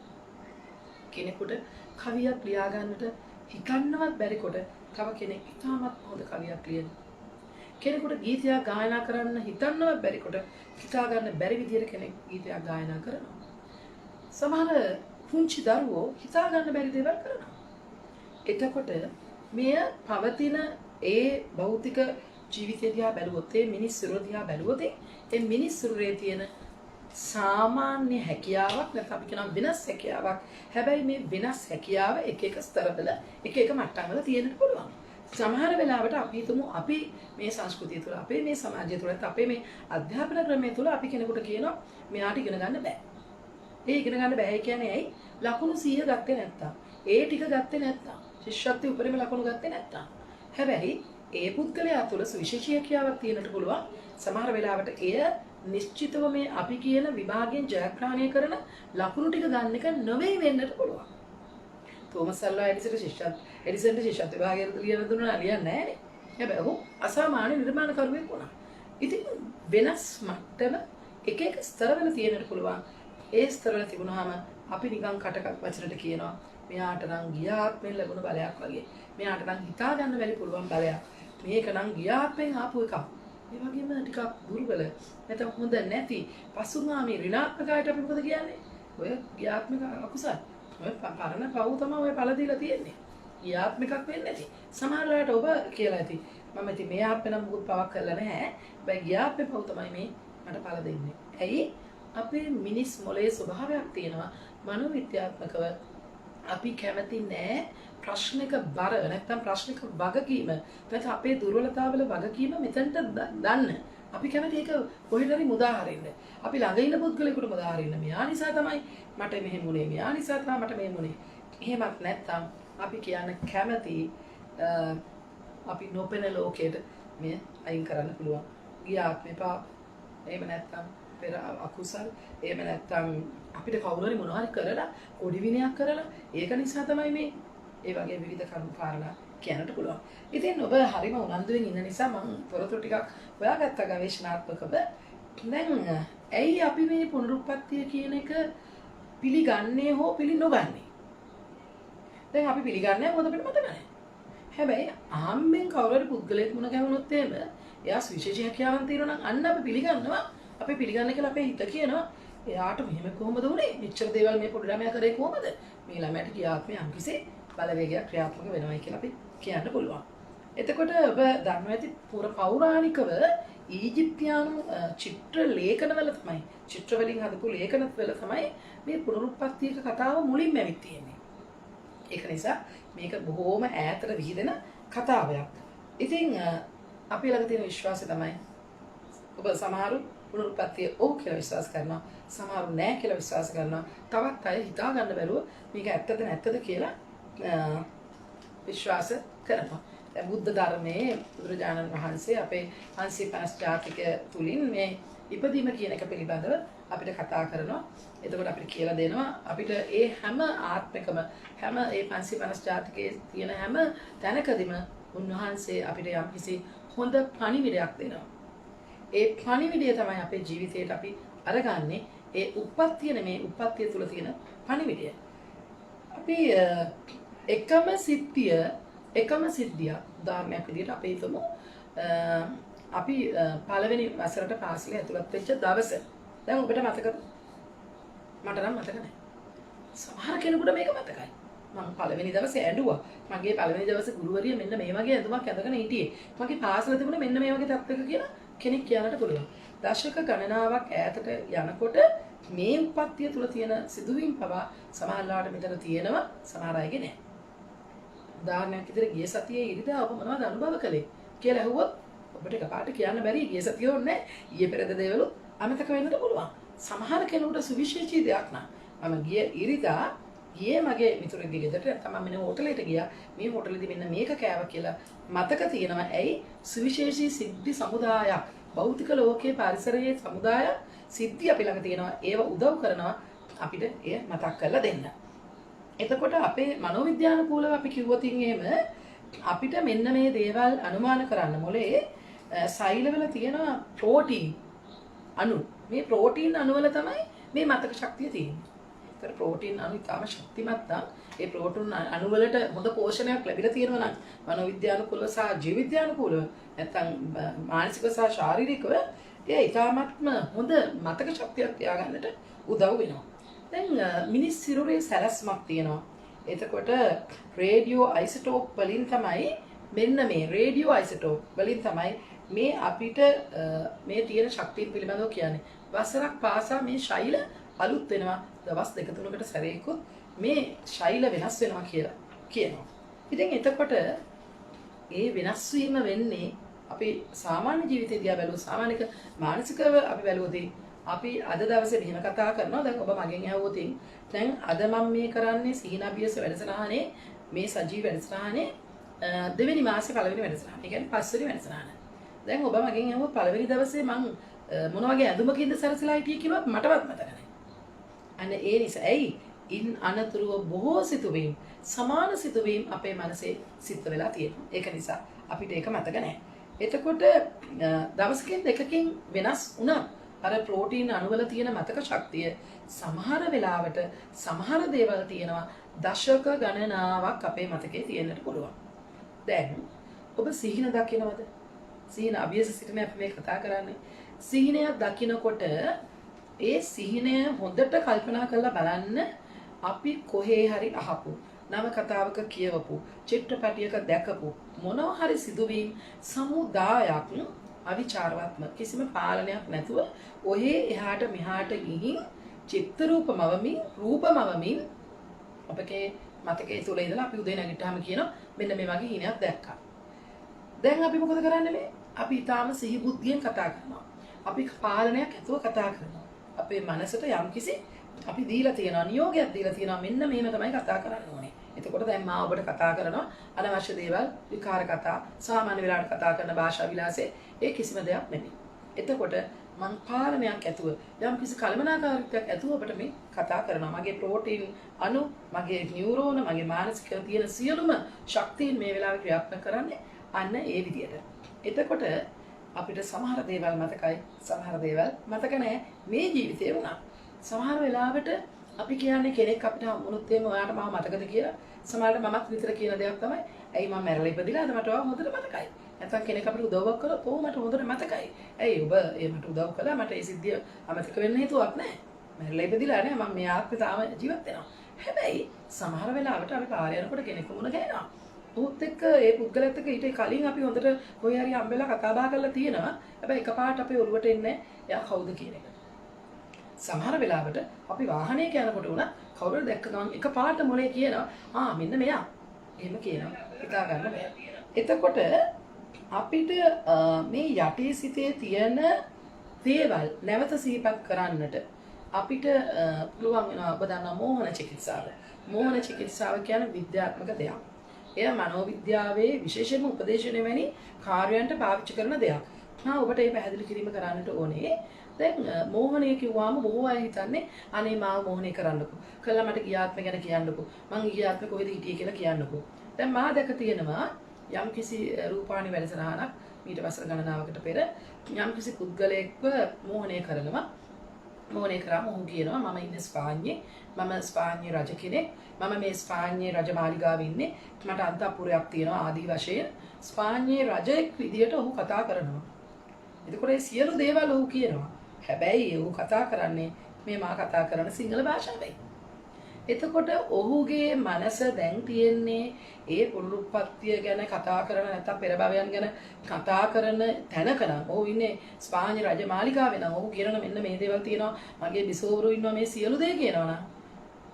කෙනෙකුට කවියක් ලියා ගන්නට හිතන්නවත් බැරි කොට තව කෙනෙක් ඉතාමත් හොඳ කවියක් ලියනවා. කෙනෙකුට ගීතයක් ගායනා කරන්න හිතන්නවත් බැරි කොට හිතා ගන්න බැරි විදියට කෙනෙක් ගීතයක් ගායනා කරනවා. සමහර පුංචි දරුවෝ හිතා ගන්න බැරි දේවල් කරනවා. එතකොට මෙය පවතින ඒ භෞතික ජීවිතය දිහා බැලුවොත් ඒ මිනිස් සිරුර දිහා බැලුවොත් ඒ මිනිස් සිරුරේ තියෙන සාමාන්‍ය හැකියාවක් නැත්නම් අපි කියනවා වෙනස් හැකියාවක්. හැබැයි මේ වෙනස් හැකියාව එක එක ස්තරවල එක එක මට්ටම්වල තියෙන්න පුළුවන්. සමහර වෙලාවට අපි හිතමු අපි මේ සංස්කෘතිය තුළ අපේ මේ සමාජය තුළ අපේ මේ අධ්‍යාපන ක්‍රමය තුළ අපි කෙනෙකුට කියනවා මෙයාට ඉගෙන ගන්න බෑ. ඒ ඉගෙන ගන්න බෑ කියන්නේ ඇයි? ලකුණු 100 ගත්තේ නැත්තම්. ඒ ටික ගත්තේ නැත්තම්. ශිෂ්‍යත්වයේ උපරිම ලකුණු ගත්තේ නැත්තම්. හැබැයි ඒ පුද්ගලයා තුළ සුවිශේෂී හැකියාවක් තියෙන්නට පුළුවන්. සමහර වෙලාවට එය නිශ්චිතව මේ අපි කියන විභාගයෙන් ජයග්‍රහණය කරන ලකුණු ටික ගන්න එක නොවේ වෙන්නට පුළුවන්. තෝමස් අල්වා එඩිසන්ට ශිෂ්‍යත්ව විභාගයට ලියන දුන්නා ලියන්නේ නැහැනේ. හැබැයි ඔහු අසාමාන්‍ය නිර්මාණකරුවෙක් වුණා. ඉතින් වෙනස් මට්ටම එක එක ස්තරවල තියෙන්නට පුළුවන්. ඒ ස්තරවල තිබුණාම අපි නිකන් කටක වචනට කියනවා මෙයාට නම් ගියාත්මෙන් ලැබුණ බලයක් වගේ. මෙයාට නම් හිතා ගන්න බැරි පුළුවන් බලයක්. මේක නම් ගියාත්මෙන් ආපු එකක්. ඒ වගේම ටිකක් දුර්වල නැත්නම් හොඳ නැති පසුගාමී ඍණාත්මකයට අපි මොකද කියන්නේ? ඔය ගියාත්මක අකුසල්. ඔය පරණ පව් තමයි ඔය පළ දීලා තියෙන්නේ. ගියාත්මකක් වෙන්නේ නැති. සමහර වෙලාවට ඔබ කියලා ඇති. මම ඉතින් මේ ආත්මේ නම් මුකුත් පවක් කරලා නැහැ. හැබැයි ගියාත්මේ පව් තමයි මේ මට පළ දෙන්නේ. ඇයි? අපේ මිනිස් මොළයේ ස්වභාවයක් තියෙනවා. මනෝවිද්‍යාත්මකව අපි කැමති නෑ ප්‍රශ්නික බර නැත්නම් ප්‍රශ්නික වගකීම නැත්නම් අපේ දුර්වලතාවල වගකීම මෙතනට දාන්න. අපි කැමති ඒක කොහෙද හරි මුදා හරින්න. අපි ළඟ ඉන්න පුද්ගලයෙකුට මුදා හරින්න. මෙයා නිසා තමයි මට මෙහෙම වුනේ. මෙයා නිසා තමයි මට මෙහෙම වුනේ. එහෙමත් නැත්නම් අපි කියන්න කැමති අපි නොපෙන ලෝකයට මේ අයින් කරන්න පුළුවන්. ගිය ආත්මේ පාප. එහෙම නැත්නම් පෙර අකුසල්. එහෙම නැත්නම් අපිට කවුරු හරි මොනවා හරි කරලා කොඩි විනයක් කරලා ඒක නිසා තමයි මේ ඒ වගේ විවිධ කරුණු කාරණා කියන්නට පුළුවන්. ඉතින් ඔබ හරිම උනන්දුවෙන් ඉන්න නිසා මම තොරතුරු ටිකක් හොයාගත්තා ගවේෂණාත්මකව. දැන් ඇයි අපි මේ පුනරුත්පත්තිය කියන එක පිළිගන්නේ හෝ පිළිනොගන්නේ? දැන් අපි පිළිගන්නේ මොකද අපිට මතක නැහැ. හැබැයි ආම්බෙන් කවුරු හරි පුද්ගලයෙක් මුණ ගැහුනොත් එහෙම එයා විශේෂ හැකියාවක් තියෙනවා නම් අන්න අපි පිළිගන්නවා. අපි පිළිගන්නේ කියලා අපේ හිත කියනවා එයාට මෙහෙම කොහොමද උනේ? මෙච්චර දේවල් මේ පොඩි ළමයා කරේ කොහොමද? මේ ළමයාට ගිය ආත්මේ යම්කිසි බලවේගයක් ක්‍රියාත්මක වෙනවයි කියලා අපි කියන්න පුළුවන්. එතකොට ඔබ දන්නවා ඇති පෞරාණිකව ඊජිප්තියානු චිත්‍ර ලේඛනවල තමයි චිත්‍ර වලින් හදපු ලේඛනවල තමයි මේ පුනරුත්පත්තියක කතාව මුලින්ම ඇවිත් තියෙන්නේ. ඒක නිසා මේක බොහෝම ඈතට විහිදෙන කතාවක්. ඉතින් අපි ළඟ තියෙන විශ්වාසය තමයි ඔබ සමහරු පුනරුත්පත්තිය ඕක කියලා විශ්වාස කරනවා, සමහරු නෑ කියලා විශ්වාස කරනවා. තවත් අය හිතා ගන්න බැරුව මේක ඇත්තද නැත්තද කියලා විශ්වාස කරනවා. බුද්ධ ධර්මයේ බුදුරජාණන් වහන්සේ අපේ 550 ජාතික තුලින් මේ ඉපදීම කියන එක පිළිබඳව අපිට කතා කරනවා. එතකොට අපිට කියලා දෙනවා අපිට ඒ හැම ආත්මිකම හැම ඒ 550 ජාතිකයේ තියෙන හැම තැනකදීම උන්වහන්සේ අපිට යම්කිසි හොඳ පණිවිඩයක් දෙනවා. ඒ පණිවිඩය තමයි අපේ ජීවිතේට අපි අරගන්නේ. ඒ උප්පත්තිය නෙමේ උප්පත්තිය තුල තියෙන පණිවිඩය. අපි එකම සිද්ධිය උදාහරණයක් විදිහට අපි හිතමු අපි පළවෙනි වසරට පාසලේ ඇතුළත් වෙච්ච දවස. දැන් ඔබට මතකද? මට නම් මතක නැහැ. සමහර කෙනෙකුට මේක මතකයි. මම පළවෙනි දවසේ ඇඬුවා. මගේ පළවෙනි දවසේ ගුරුවරිය මෙන්න මේ වගේ ඇඳුමක් ඇඳගෙන හිටියේ. මගේ පාසල තිබුණේ මෙන්න මේ වගේ තත්ත්වයක කියලා කෙනෙක් කියන්නට පුළුවන්. දශක ගණනාවක් ඈතට යනකොට මේ උප්පත්තිය තුල තියෙන සිදුවීම් පවා සමහරලාට මෙතන තියෙනවා, සමහර අයගේ නැහැ. උදාහරණයක් විදිහට ගිය සතියේ ඉරිදා ඔබ මොනවද අනුභව කළේ කියලා ඇහුවොත් ඔබට එකපාරට කියන්න බැරි. ගිය සතිය ඕනේ ඊයේ පෙරේද දේවලු අමතක වෙන්නත් පුළුවන්. සමහර කෙනෙකුට සුවිශේෂී දෙයක් නා මම ගිය ඉරිදා ගියේ මගේ මිතුරෙක්ගේ ගෙදරට තමයි මෙන්න හෝටලෙට ගියා. මේ හෝටලෙදි මෙන්න මේක කෑවා කියලා මතක තියෙනවා. ඇයි? සුවිශේෂී සිද්ධි සමුදායක්, භෞතික ලෝකයේ පරිසරයේ සමුදාය සිද්ධි අපි ළඟ තියෙනවා. ඒව උදව් කරනවා අපිට එය මතක් කරලා දෙන්න. එතකොට අපේ මනෝවිද්‍යානුකූලව අපි කිව්වොත් එහෙම අපිට මෙන්න මේ දේවල් අනුමාන කරන්න මොලේ සෛලවල තියෙන ප්‍රෝටීන් අණු. මේ ප්‍රෝටීන් අණු වල තමයි මේ මතක ශක්තිය තියෙන්නේ. ඒතර ප්‍රෝටීන් අණු ඉතාම ශක්තිමත් නම් ඒ ප්‍රෝටීන් අණු වලට හොඳ පෝෂණයක් ලැබිලා තියෙනවා නම් මනෝවිද්‍යානුකූලව සහ ජීව විද්‍යානුකූලව නැත්නම් මානසික සහ ශාරීරිකව ඒ ඉතාමත්ම හොඳ මතක ශක්තියක් තියාගන්නට උදව් වෙනවා. දැන් මිනිස් සිරුරේ සැලැස්මක් තියෙනවා. එතකොට රේඩියෝ අයිසොටෝප් වලින් තමයි මෙන්න මේ රේඩියෝ අයිසොටෝප් වලින් තමයි මේ අපිට මේ තියෙන ශක්තිය පිළිබඳව කියන්නේ. වසරක් පාසා මේ ශෛල අලුත් වෙනවා. දවස් 2-3කට සැරේකුත් මේ ශෛල වෙනස් වෙනවා කියලා කියනවා. ඉතින් එතකොට ඒ වෙනස් වීම වෙන්නේ අපි සාමාන්‍ය ජීවිතය දිහා බැලුවොත් සාමාන්‍යක මානසිකව අපි බැලුවොත් අපි අද දවසේ මෙහෙම කතා කරනවා. දැන් ඔබ මගෙන් ඇහුවොත් දැන් අද මම මේ කරන්නේ සීනාභියස වැඩසටහනේ මේ සජීව වැඩසටහනේ දෙවෙනි මාසේ පළවෙනි වැඩසටහන. ඒ කියන්නේ පස්වෙනි වැඩසටහන. දැන් ඔබ මගෙන් ඇහුවොත් පළවෙනි දවසේ මම මොන වගේ ඇඳුමකින්ද සැරසලා හිටියේ කිව්වත් මටවත් මතක නැහැ. අන්න ඒ නිසා ඇයි ඉන් අනතුරුව බොහෝ සිතුවීම් සමාන සිතුවීම් අපේ මනසේ සිද්ධ වෙලා තියෙනවා. ඒක නිසා අපිට ඒක මතක නැහැ. එතකොට දවසකින් දෙකකින් වෙනස් වුණා අර ප්‍රෝටීන් අණුවල තියෙන මතක ශක්තිය සමහර වෙලාවට සමහර දේවල් තියෙනවා දශක ගණනාවක් අපේ මතකේ තියෙන්නට පුළුවන්. දැන් ඔබ සිහින දකිනවද? සිහින අභියස සිටින අපි මේ කතා කරන්නේ. සිහිනයක් දකිනකොට ඒ සිහිනය හොඳට කල්පනා කරලා බලන්න අපි කොහේ හරි අහපු නව කතාවක කියවපු චිත්‍රපටයක දැකපු මොනවා හරි සිදුවීම් සමුදායක් අවිචාරවත්ම කිසිම පාලනයක් නැතුව ඔහේ එහාට මෙහාට ගිහින් චිත්ත රූපමවමින් රූපමවමින් අපගේ මතකයේ තුල ඉඳලා අපි උදේ නැගිට්ටාම කියනවා මෙන්න මේ වගේ හිණයක් දැක්කා. දැන් අපි මොකද කරන්නේ මේ? අපි ඊටාම සිහි බුද්ධියෙන් කතා කරනවා. අපි පාලනයක් ඇතුව කතා කරනවා. අපේ මනසට යම්කිසි අපි දීලා තියෙනවා නියෝගයක් දීලා තියෙනවා මෙන්න මෙහෙම තමයි කතා කරන්න ඕනේ. එතකොට දැන් මා ඔබට කතා කරනවා අනවශ්‍ය දේවල් විකාර කතා සාමාන්‍ය වෙලාවට කතා කරන භාෂා විලාසයේ ඒ කිසිම දෙයක් නෙමෙයි. එතකොට මං පාලනයක් ඇතුව යම්කිසි කලමනාකාරීත්වයක් ඇතුව ඔබට මේ කතා කරනවා. මගේ ප්‍රෝටීන් අණු මගේ නියුරෝන මගේ මානසික තියෙන සියලුම ශක්තියින් මේ වෙලාවේ ක්‍රියාත්මක කරන්නේ අන්න ඒ විදියට. එතකොට අපිට සමහර දේවල් මතකයි සමහර දේවල් මතක නැහැ මේ ජීවිතේ වුණා. සමහර වෙලාවට අපි කියන්නේ කෙනෙක් අපිට හම්බුනොත් එහෙම ඔයාට මම මතකද කියලා සමහරවිට මමත් විතර කියන දෙයක් තමයි ඇයි මම මැරලා ඉපදිලා අද මට ඔයා හොඳට මතකයි. නැත්නම් කෙනෙක් අපිට උදව්වක් කළොත් ඔව් මට හොඳට මතකයි. ඇයි ඔබ මට උදව් කළා මට ඒ සිද්ධිය අමතක වෙන්න හේතුවක් නැහැ. මැරලා ඉපදිලා නැහැ මම මේ ආත්මේ තාම ජීවත් වෙනවා. හැබැයි සමහර වෙලාවට අපි පාර යනකොට කෙනෙකු මුණ ගැහෙනවා. ඔහුත් එක්ක ඒ පුද්ගලයාත් එක්ක ඊට කලින් අපි හොඳට කොහේ හරි හම්බෙලා කතා බහ කරලා තියෙනවා. හැබැයි එකපාරට අපේ ඔළුවට එන්නේ එයා කවුද කියන එක. සමහර වෙලාවට අපි වාහනයක යනකොට උනා කවුරුද දැක්ක ගමන් එකපාරට මොලේ කියනවා මෙන්න මෙයා. එහෙම කියනවා. හිතා ගන්න බෑ. එතකොට අපිට මේ යටි සිතේ තියෙන දේවල් නැවත සිහිපත් කරන්නට අපිට පුළුවන් වෙනවා. ඔබ දන්නා මෝහන චිකිත්සාව. මෝහන චිකිත්සාව කියන්නේ විද්‍යාත්මක දෙයක්. එය මනෝවිද්‍යාවේ විශේෂයෙන්ම උපදේශන වැනි කාර්යයන්ට පාවිච්චි කරන දෙයක්. ඔබට මේ පැහැදිලි කිරීම කරන්නට ඕනේ. දැන් මෝහනය කිව්වම බොහෝ අය හිතන්නේ අනේ මාව මෝහනය කරන්නකෝ. කළා මට ගියාත්ම ගැන කියන්නකෝ. මං ගියාත්ම කොහෙද හිටියේ කියලා කියන්නකෝ. දැන් මා දැක තියෙනවා යම්කිසි රූපාණි වැඩසටහනක් මීට වසර ගණනාවකට පෙර යම්කිසි පුද්ගලයෙක්ව මෝහනය කරනවා. මෝහනය කරාම ඔහු කියනවා මම ඉන්නේ ස්පාඤ්ඤේ. මම ස්පාඤ්ඤේ රජ කෙනෙක්. මම මේ ස්පාඤ්ඤේ රජමාලිගාවේ ඉන්නේ. මට අන්තපුරයක් තියෙනවා ආදී වශයෙන් ස්පාඤ්ඤේ රජෙක් විදියට ඔහු කතා කරනවා. එතකොට මේ සියලු දේවල් ඔහු කියනවා. හැබැයි ඔහු කතා කරන්නේ මේ මා කතා කරන සිංහල භාෂාවෙන්. එතකොට ඔහුගේ මනස දැන් තියෙන්නේ ඒ පුරුප්පත්තිය ගැන කතා කරන නැත්නම් පෙර භවයන් ගැන කතා කරන තැනක නම් ඔහු ඉන්නේ ස්පාඤ්ඤ රජමාලිගාවේ නම් ඔහු කියන මෙන්න මේ දේවල් තියෙනවා මගේ බිසෝවරු ඉන්නවා මේ සියලු දේ කියනවා නම්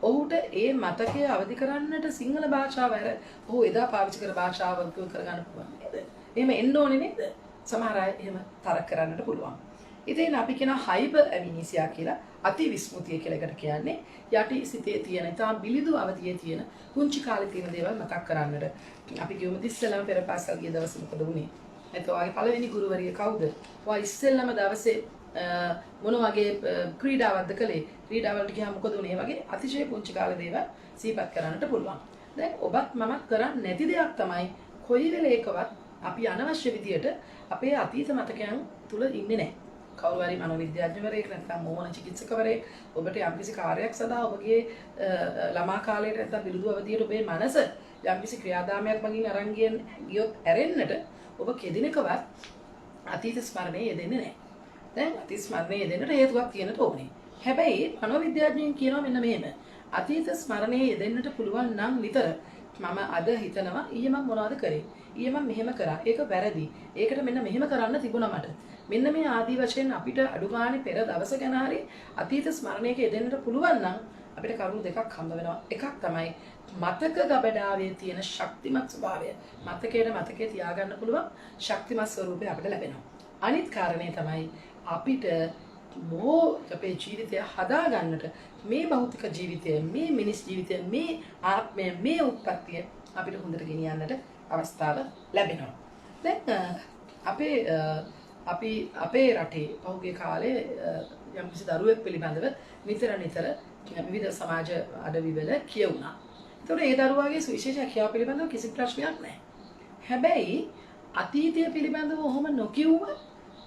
ඔහුට ඒ මතකය අවදි කරන්නට සිංහල භාෂාව ඇර ඔහු එදා පාවිච්චි කර භාෂාව කරගන්න පුළුවන් නේද? එහෙම එන්න ඕනේ නේද? සමහර අය එහෙම තරක් කරන්නට පුළුවන්. ඉතින් අපි කියන හයිපර් ඇමිනීසියා කියලා අති විස්මෘතිය කියලා එකට කියන්නේ යටි සිතේ තියෙන ඉතාම බිලිදු අවධියේ තියෙන පුංචි කාලේ තියෙන දේවල් මතක් කරන්නට. අපි කියමු ඉස්සෙල්ලාම පෙර පාසල් ගිය දවසේ මොකද වුනේ? එතකොට ඔයාගේ පළවෙනි ගුරුවරිය කවුද? ඔයා ඉස්සෙල්ලාම දවසේ මොන වගේ ක්‍රීඩාවක්ද කළේ? ක්‍රීඩාවලට ගියාම මොකද වුනේ? වගේ අතිශය පුංචි කාලේ දේවල් සිහිපත් කරන්නට පුළුවන්. දැන් ඔබත් මමත් කරන්නේ නැති දෙයක් තමයි කොයි වෙලේකවත් අපි අනවශ්‍ය විදියට අපේ අතීත මතකයන් තුල ඉන්නේ නැහැ. කවුරු හරි මනෝවිද්‍යාඥවරයෙක් නැත්නම් මෝහන චිකිත්සකවරයෙක් ඔබට යම්කිසි කාර්යයක් සඳහා ඔබගේ ළමා කාලයට නැත්නම් බිරිඳු අවදියට ඔබේ මනස යම්කිසි ක්‍රියාදාමයක් මගින් අරන් ගියොත් ඇරෙන්නට ඔබ කෙදිනකවත් අතීත ස්මරණයේ යෙදෙන්නේ නැහැ. දැන් අතීත ස්මරණයේ යෙදෙන්නට හේතුවක් තියෙනට ඕනේ. හැබැයි මනෝවිද්‍යාඥයන් කියනවා මෙන්න මෙහෙම. අතීත ස්මරණයේ යෙදෙන්නට පුළුවන් නම් විතර මම අද හිතනවා ඊයේ මම මොනවද කරේ? ඊයේ මම මෙහෙම කරා. ඒක වැරදි. ඒකට මෙන්න මෙහෙම කරන්න තිබුණා මට. මෙන්න මේ ආදී වශයෙන් අපිට අඩු ගානේ පෙර දවස ගැන හරි අතීත ස්මරණයක යෙදෙන්නට පුළුවන් නම් අපිට කරුණු දෙකක් හම්බ වෙනවා. එකක් තමයි මතක ගබඩාවේ තියෙන ශක්තිමත් ස්වභාවය. මතකයේ තියාගන්න පුළුවන් ශක්තිමත් ස්වરૂපය අපිට ලැබෙනවා. අනිත් කාරණේ තමයි අපිට බොහෝ අපේ ජීවිතය හදාගන්නට මේ භෞතික ජීවිතය, මේ මිනිස් ජීවිතය, මේ ආත්මය, මේ උත්පත්තිය අපිට හොඳට ගෙනියන්නට අවස්ථාව ලැබෙනවා. දැන් අපේ රටේ පහුගිය කාලේ යම්කිසි දරුවෙක් පිළිබඳව නිතර විවිධ සමාජ අඩවිවල කියවුණා. ඒතකොට ඒ දරුවාගේ සුවිශේෂ ක්‍රියාව පිළිබඳව කිසි ප්‍රශ්නයක් නැහැ. හැබැයි අතීතය පිළිබඳව ඔහොම නොකියුව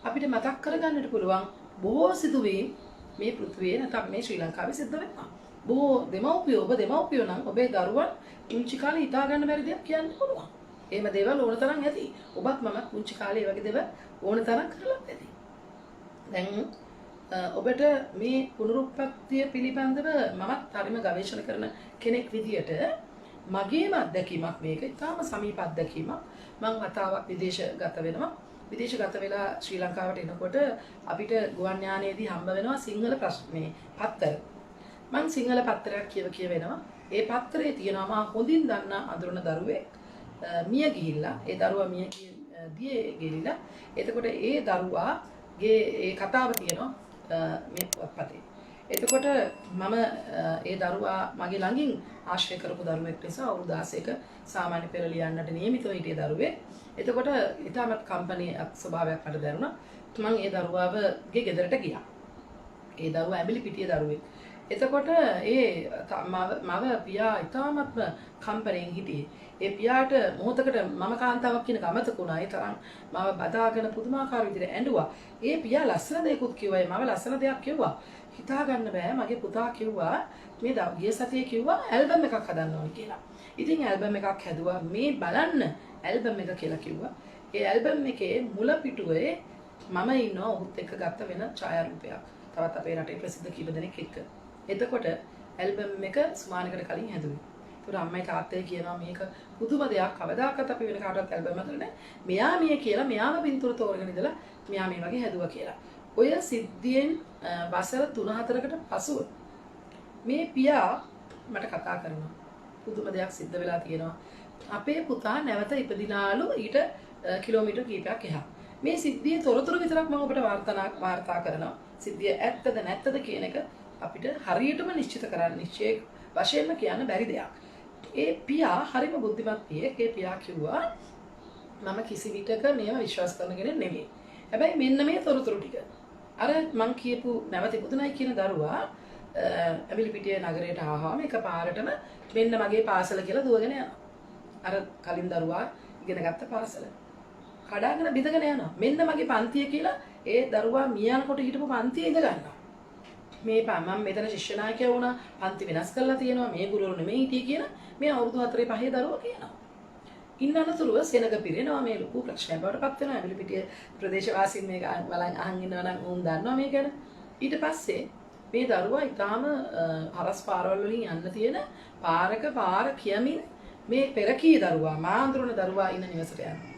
අපිට මතක් කරගන්නට පුළුවන් බොහෝ සිදුවීම් මේ පෘථිවියේ නැත්නම් මේ ශ්‍රී ලංකාවේ සිද්ධ වෙනවා. බොහෝ දෙමව්පියෝ නම් ඔබේ දරුවන් පුංචි කාලේ හිතා ගන්න බැරි දෙයක් කියන්න පුළුවන්. එහෙම දේවල් ඕන තරම් ඇති. ඔබත් මමත් පුංචි කාලේ වගේ දේවල් ඕන තරම් කරලා ඇති. දැන් ඔබට මේ පුනරුත්පත්තිය පිළිබඳව මමත් හරිම ගවේෂණ කරන කෙනෙක් විදියට මගේම අත්දැකීමක් මේක. ඉතාම සමීප අත්දැකීමක්. මම වතාවක් විදේශගත වෙනවා. විදේශගත වෙලා ශ්‍රී ලංකාවට එනකොට අපිට ගුවන් යානයේදී හම්බ වෙනවා සිංහල ප්‍රශ්නේ පත්තර. මම සිංහල පත්තරයක් කියවෙනවා. ඒ පත්තරේ තියෙනවා මම හොඳින් දන්න අඳුරන දරුවෙක් මිය ගිහිල්ලා. ඒ දරුවා මිය ගිහිල්ලා. එතකොට ඒ දරුවාගේ ඒ කතාව තියෙනවා මේ පොතේ. එතකොට මම ඒ දරුවා මගේ ළඟින් ආශ්‍රය කරපු දරුවෙක් නිසා අවුරුදු 16ක සාමාන්‍ය පෙළ ලියන්නට නියමිතව හිටිය දරුවෙක්. එතකොට ඊටමත් කම්පැනියක් ස්වභාවයක් මට දැනුණා. මම ඒ දරුවාගේ ගෙදරට ගියා. ඒ දරුවා ඇඹිලි පිටිය දරුවෙක්. එතකොට ඒ මව පියා ඊටමත් කම්පැනියෙන් හිටියේ. ඒ පියාට මොහොතකට මම කාන්තාවක් කියන ගමතක වුණා. ඒ තරම් මම බදාගෙන පුදුමාකාර විදිහට ඇඬුවා. ඒ පියා ලස්සන දෙයක්ත් කිව්වා. මම ලස්සන දෙයක් කිව්වා. හිතා ගන්න බෑ. මගේ පුතා කිව්වා මේ ගිය සතියේ කිව්වා ඇල්බම් එකක් හදන්න ඕනේ කියලා. ඉතින් ඇල්බම් එකක් හැදුවා. මේ බලන්න ඇල්බම් එක කියලා කිව්වා. ඒ ඇල්බම් එකේ මුල පිටුවේ මම ඉන්නවා ඔහුත් එක්ක ගත්ත වෙන ඡායාරූපයක්. තවත් අපේ රටේ ප්‍රසිද්ධ කීප දෙනෙක් එක්ක. එතකොට ඇල්බම් එක සුමානකට කලින් හැදුවේ. ඒතර අම්මයි තාත්තයි කියනවා මේක පුදුම දෙයක් කවදාකවත් අපි වෙන කාටවත් ඇල්බම් එකක් නැහැ. මෙයා මේ කියලා මෙයාම පින්තූර තෝරගෙන ඉඳලා මෙයා මේ වගේ හැදුවා කියලා. ඔය සිද්ධියෙන් වසර 3-4කට පසුව මේ පියා මට කතා කරනවා. පුදුම දෙයක් සිද්ධ වෙලා තියෙනවා. අපේ පුතා නැවත ඉපදිනාලු ඊට කිලෝමීටර් කීපයක් එහා. මේ සිද්ධියේ තොරතුරු විතරක් මම ඔබට වාර්තා කරනවා. සිද්ධිය ඇත්තද නැත්තද කියන එක අපිට හරියටම නිශ්චිත කරන්න නිශ්චය වශයෙන්ම කියන්න බැරි දෙයක්. ඒ පියා හරිම බුද්ධිමත් පියෙක්. ඒ පියා කිව්වා මම කිසි විටක මේව විශ්වාස කරන කෙනෙක් නෙමෙයි. හැබැයි මෙන්න මේ තොරතුරු ටික. අර මං කියපු නැවත ඉපදුණයි කියන දරුවා ඇවිලිපිටිය නගරයට ආවම එකපාරටම මෙන්න මගේ පාසල කියලා දුවගෙන යනවා. අර කලින් දරුවා ඉගෙන ගත්ත පාසල. කඩාගෙන බිඳගෙන යනවා. මෙන්න මගේ පන්තිය කියලා ඒ දරුවා මියනකොට හිටපු පන්තිය ඉඳ ගන්නවා. මේ මම මෙතන ශිෂ්‍ය නායකයා වුණා. පන්ති වෙනස් කරලා තියෙනවා. මේ ගුරුවරු නෙමෙයි හිටියේ කියලා මේ අවුරුදු 4-5 දරුවා කියනවා. ඉන්න අනතුරුව සෙනග පිරෙනවා මේ ලොකු ප්‍රශ්නයක් බවට පත් වෙනවා. ඇවිලිපිටිය ප්‍රදේශවාසීන් මේක බලන් අහන් ඉන්නවා නම් උන් දන්නවා මේ ගැන. ඊට පස්සේ මේ දරුවා ඊටාම හරස් පාරවල් වලින් යන්න තියෙන පාර කියමින් මේ පෙරකී දරුවා මාන්ද්‍රණ දරුවා ඉන්න නිවසට යනවා.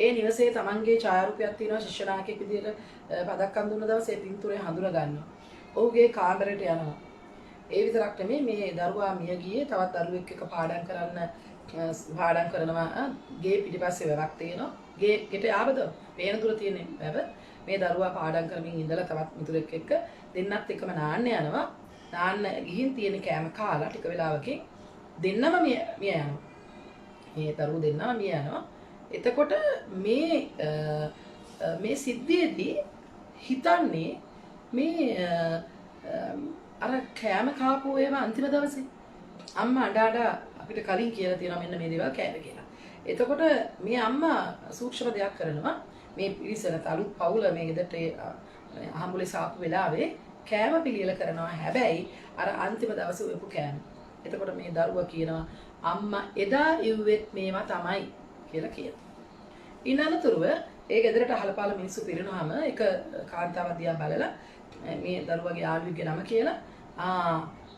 ඒ නිවසේ තමන්ගේ ඡායාරූපයක් තියෙනවා ශිෂ්‍ය නායකයෙක් විදිහට පදක්කම් දුන්න දවසේ පින්තූරේ හඳුනා ගන්නවා. ඔහුගේ කාමරයට යනවා. ඒ විතරක් නෙමෙයි මේ දරුවා මිය ගියේ තවත් දරුවෙක් එක්ක පාඩම් කරනවා. ගේ පිටිපස්සේ වැවක් තියෙනවා. ගෙට ආවද පේන දුර තියෙන වැව. මේ දරුවා පාඩම් කරමින් ඉඳලා තවත් මිතුරෙක් එක්ක දෙන්නත් එකම නාන්න යනවා. නාන්න ගිහින් තියෙන කෑම කාලා ටික වෙලාවකින් දෙන්නම මිය යනවා. මේ දරුවෝ දෙන්නම මිය යනවා. එතකොට මේ සිද්ධියේදී හිතන්නේ මේ අර කෑම කාපු ඒවා අන්තිම දවසේ අම්මා අඬ අපිට කලින් කියලා තියෙනවා මෙන්න මේ දේවල් කෑම කියලා. එතකොට මේ අම්මා සූක්ෂම දෙයක් කරනවා. මේ පිරිසට අලුත් පවුල මේ ගෙදරට අහඹුලේ සාපු වෙලාවේ කෑම පිළියෙල කරනවා. හැබැයි අර අන්තිම දවසේ උයපු කෑම. එතකොට මේ දරුවා කියනවා අම්මා එදා ඉව්වෙත් මේවා තමයි කියලා කියනවා. ඊනනතුරුව ඒ ගෙදරට අහලපාල මිනිස්සු පිරිනවම එක කාන්තාවක් දිහා බලලා මේ දරුවගේ යාළුවෙක්ගේ නම කියලා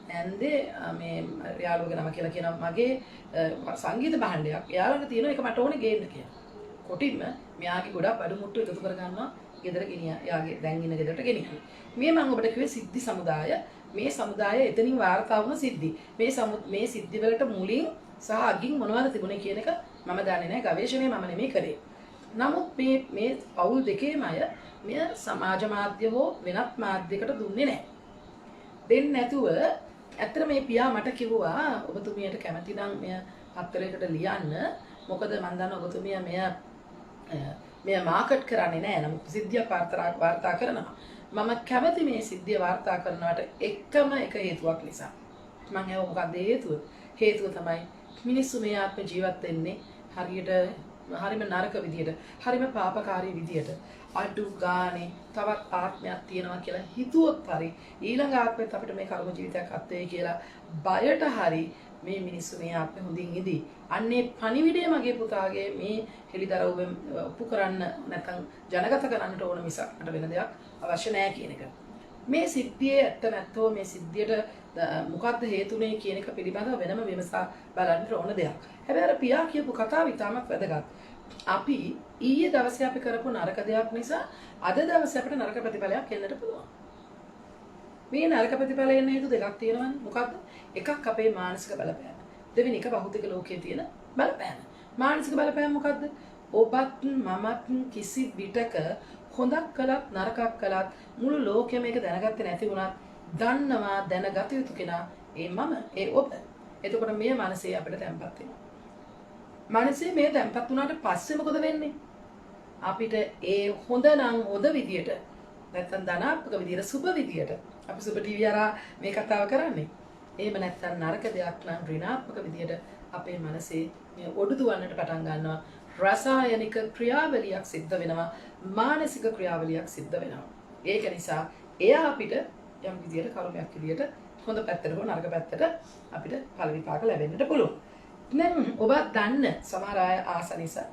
නැන්දේ මේ යාළුවගේ නම කියලා කියනවා මගේ සංගීත භාණ්ඩයක් එයාලඟ තියෙනවා ඒක මට ඕනේ ගේන්න කියලා. කොටින්ම මෙයාගේ ගොඩක් බඩු මුට්ටු එකතු කරගන්නවා ගෙදර ගෙනියා. එයාගේ දැන් ඉන්න ගෙදරට ගෙනියනවා. මේ මම ඔබට කිව්වේ සිද්ධි සමුදාය. මේ සමුදාය එතනින් වාර්තා වුණ සිද්ධි. මේ සිද්ධි වලට මුලින් සහ අගින් මොනවද තිබුණේ කියන එක මම දන්නේ නැහැ. ගවේෂණය මම නෙමෙයි කරේ. නමුත් මේ පවුල් දෙකේම අය මෙය සමාජ මාධ්‍ය හෝ වෙනත් මාධ්‍යයකට දුන්නේ නැහැ. දෙන්නේ නැතුව ඇත්තට මේ පියා මට කිව්වා ඔබතුමියට කැමති නම් මෙය පත්තරයකට ලියන්න. මොකද මම දන්නවා ඔබතුමිය මෙය මාකට් කරන්නේ නැහැ. නමුත් සිද්ධියක් වාර්තා කරනවා. මම කැමති මේ සිද්ධිය වාර්තා කරනවට එකම එක හේතුවක් නිසා. මම ඒව මොකක්ද හේතුව? හේතුව තමයි මිනිස්සු මේ ආත්ම ජීවත් වෙන්නේ හරියට හරිම නරක විදියට, හරිම පාපකාරී විදියට. අඩු ගානේ තවත් ආත්මයක් තියෙනවා කියලා හිතුවොත් හරි ඊළඟ ආත්මෙත් අපිට මේ කර්ම ජීවිතයක් අත්වේ කියලා බයට හරි මේ මිනිස්සු මේ ආත්මෙ හොඳින් ඉදී. අන්නේ පණිවිඩය මගේ පුතාගේ මේ හෙලිදරව්වෙන් ඔප්පු කරන්න නැත්නම් ජනගත කරන්නට ඕන මිසක් මට වෙන දෙයක් අවශ්‍ය නැහැ කියන එක. මේ සිද්ධියේ ඇත්ත නැත්තෝ මේ සිද්ධියට මොකක්ද හේතුනේ කියන එක පිළිබඳව වෙනම විමසා බලන්න ඕන දෙයක්. හැබැයි අර පියා කියපු කතාව ඉතාමත් වැදගත්. අපි ඊයේ දවසේ අපි කරපු නරක දෙයක් නිසා අද දවසේ අපිට නරක ප්‍රතිඵලයක් එන්නට පුළුවන්. මේ නරක ප්‍රතිඵල එන්න හේතු දෙකක් තියෙනවනේ. මොකක්ද? එකක් අපේ මානසික බලපෑම. දෙවෙනි එක භෞතික ලෝකයේ තියෙන බලපෑම. මානසික බලපෑම මොකද්ද? ඔබත් මමත් කිසි විටක හොඳක් කළත් නරකක් කළත් මුළු ලෝකෙම මේක දැනගත්තේ නැති වුණත් දන්නවා දැනගත යුතු කෙනා ඒ මම ඒ ඔබ. එතකොට මේ මනසේ අපිට තැම්පත් වෙනවා. මනසේ මේ තැම්පත් වුණාට පස්සේ මොකද වෙන්නේ? අපිට ඒ හොඳ නම් හොඳ විදියට නැත්තම් ධනාත්මක විදියට සුබ විදියට අපි සුබ ටීවී හරහා මේ කතාව කරන්නේ. එහෙම නැත්තම් නරක දෙයක් නම් ඍණාත්මක විදියට අපේ මනසේ මේ ඔඩු දුවන්නට පටන් ගන්නවා. රසායනික ක්‍රියාවලියක් සිද්ධ වෙනවා. මානසික ක්‍රියාවලියක් සිද්ධ වෙනවා. ඒක නිසා එයා අපිට යම් විදියට කර්මයක් විදියට හොඳ පැත්තට හෝ නරක පැත්තට අපිට ඵල විපාක ලැබෙන්නට පුළුවන්. දැන් ඔබ දන්න සමහර අය ආස නිසා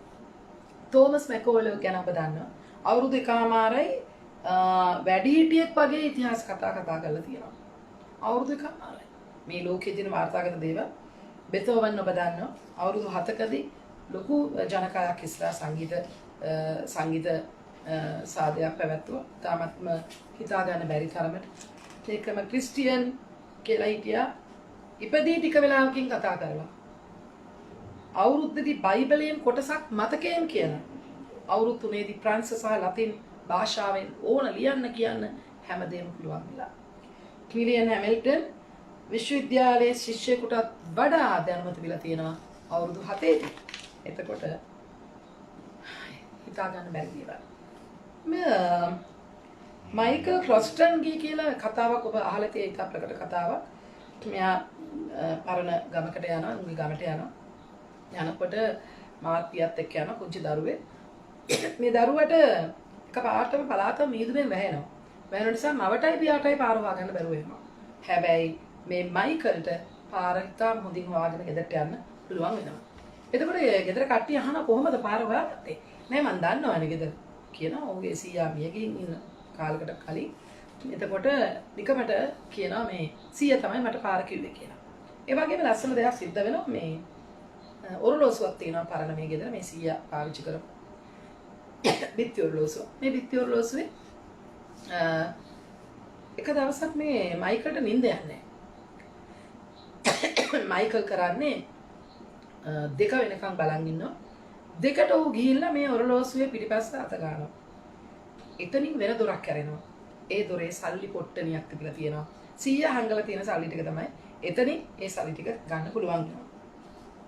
තෝමස් මැකෝලෝ ගැන ඔබ දන්නවා. අවුරුදු 1මාරයි වැඩිහිටියෙක් වගේ ඉතිහාස කතා කරලා තියෙනවා. අවුරුදු 1මාරයි. මේ ලෝකයේ දින වාර්තාගත දේවල්. බෙතෝවන් ඔබ දන්නවා අවුරුදු 7කදී ලොකු ජනකායක් ඉස්සරහා සංගීත සාදයක් පැවැත්වුවා. තාමත්ම හිතා ගන්න බැරි තරමට. ඒකම ක්‍රිස්ටියන් කියලා හිටියා. ඉපදී ටික වෙලාවකින් කතා කරලා. අවුරුද්දේදී බයිබලයෙන් කොටසක් මතකයෙන් කියන. අවුරුදු 3ේදී ප්‍රංශ සහ ලතින් භාෂාවෙන් ඕන ලියන්න කියන්න හැමදේම පුළුවන් වෙලා. කිලියන් හැමිල්ටන් විශ්වවිද්‍යාලයේ ශිෂ්‍යයෙකුට වඩා දැනුම තිබිලා තියෙනවා අවුරුදු 7ේදී. එතකොට හිතා ගන්න බැරි දේවල්. මයිකල් ක්ලොස්ටන්ගේ කියලා කතාවක් ඔබ අහලා තියෙන එක ප්‍රකට කතාවක්. මෙයා පරණ ගමකට යනවා, උන්ගේ ගමට යනවා. යනකොට මාත් පියත් එක්ක යන කුංචි දරුවෙක්. මේ දරුවට එකපාරටම පලාතම මීදුමෙන් වැහෙනවා. වැහෙන නිසා මවටයි පියාටයි පාර හොයාගන්න බැරුව වෙනවා. හැබැයි මේ මයිකල්ට පාර ඉතාම හොඳින් හොයාගෙන ගෙදරට යන්න පුළුවන් වෙනවා. එතකොට ගෙදර කට්ටිය අහනවා කොහොමද පාර හොයාගත්තේ? නෑ මම දන්නවනේ ගෙදර කියනවා. ඔහුගේ සීයා මිය ගිහින් ඉන්න කාලයකට කලින්. එතකොට නිකමට කියනවා මේ සීයා තමයි මට පාර කිව්වේ කියලා. ඒ වගේම ලස්සන දෙයක් සිද්ධ වෙනවා මේ ඔරලෝසුවක් තියෙනවා පරණ මේ ගෙදර මේ සීයා පාවිච්චි කරපු බිත්ති ඔරලෝසුව. මේ බිත්ති ඔරලෝසුවේ එක දවසක් මේ මයිකල්ට නිින්ද යන්නේ. මයිකල් කරන්නේ 2 වෙනකන් බලන් ඉන්නවා. 2ට ඔහු ගිහිල්ලා මේ ඔරලෝසුවේ පිටිපස්ස අත ගන්නවා. එතනින් වෙන දොරක් කැරෙනවා. ඒ දොරේ සල්ලි පොට්ටනියක් තිබිලා තියෙනවා. 100 හංගලා තියෙන සල්ලි ටික තමයි. එතනින් ඒ සල්ලි ටික ගන්න පුළුවන් වෙනවා.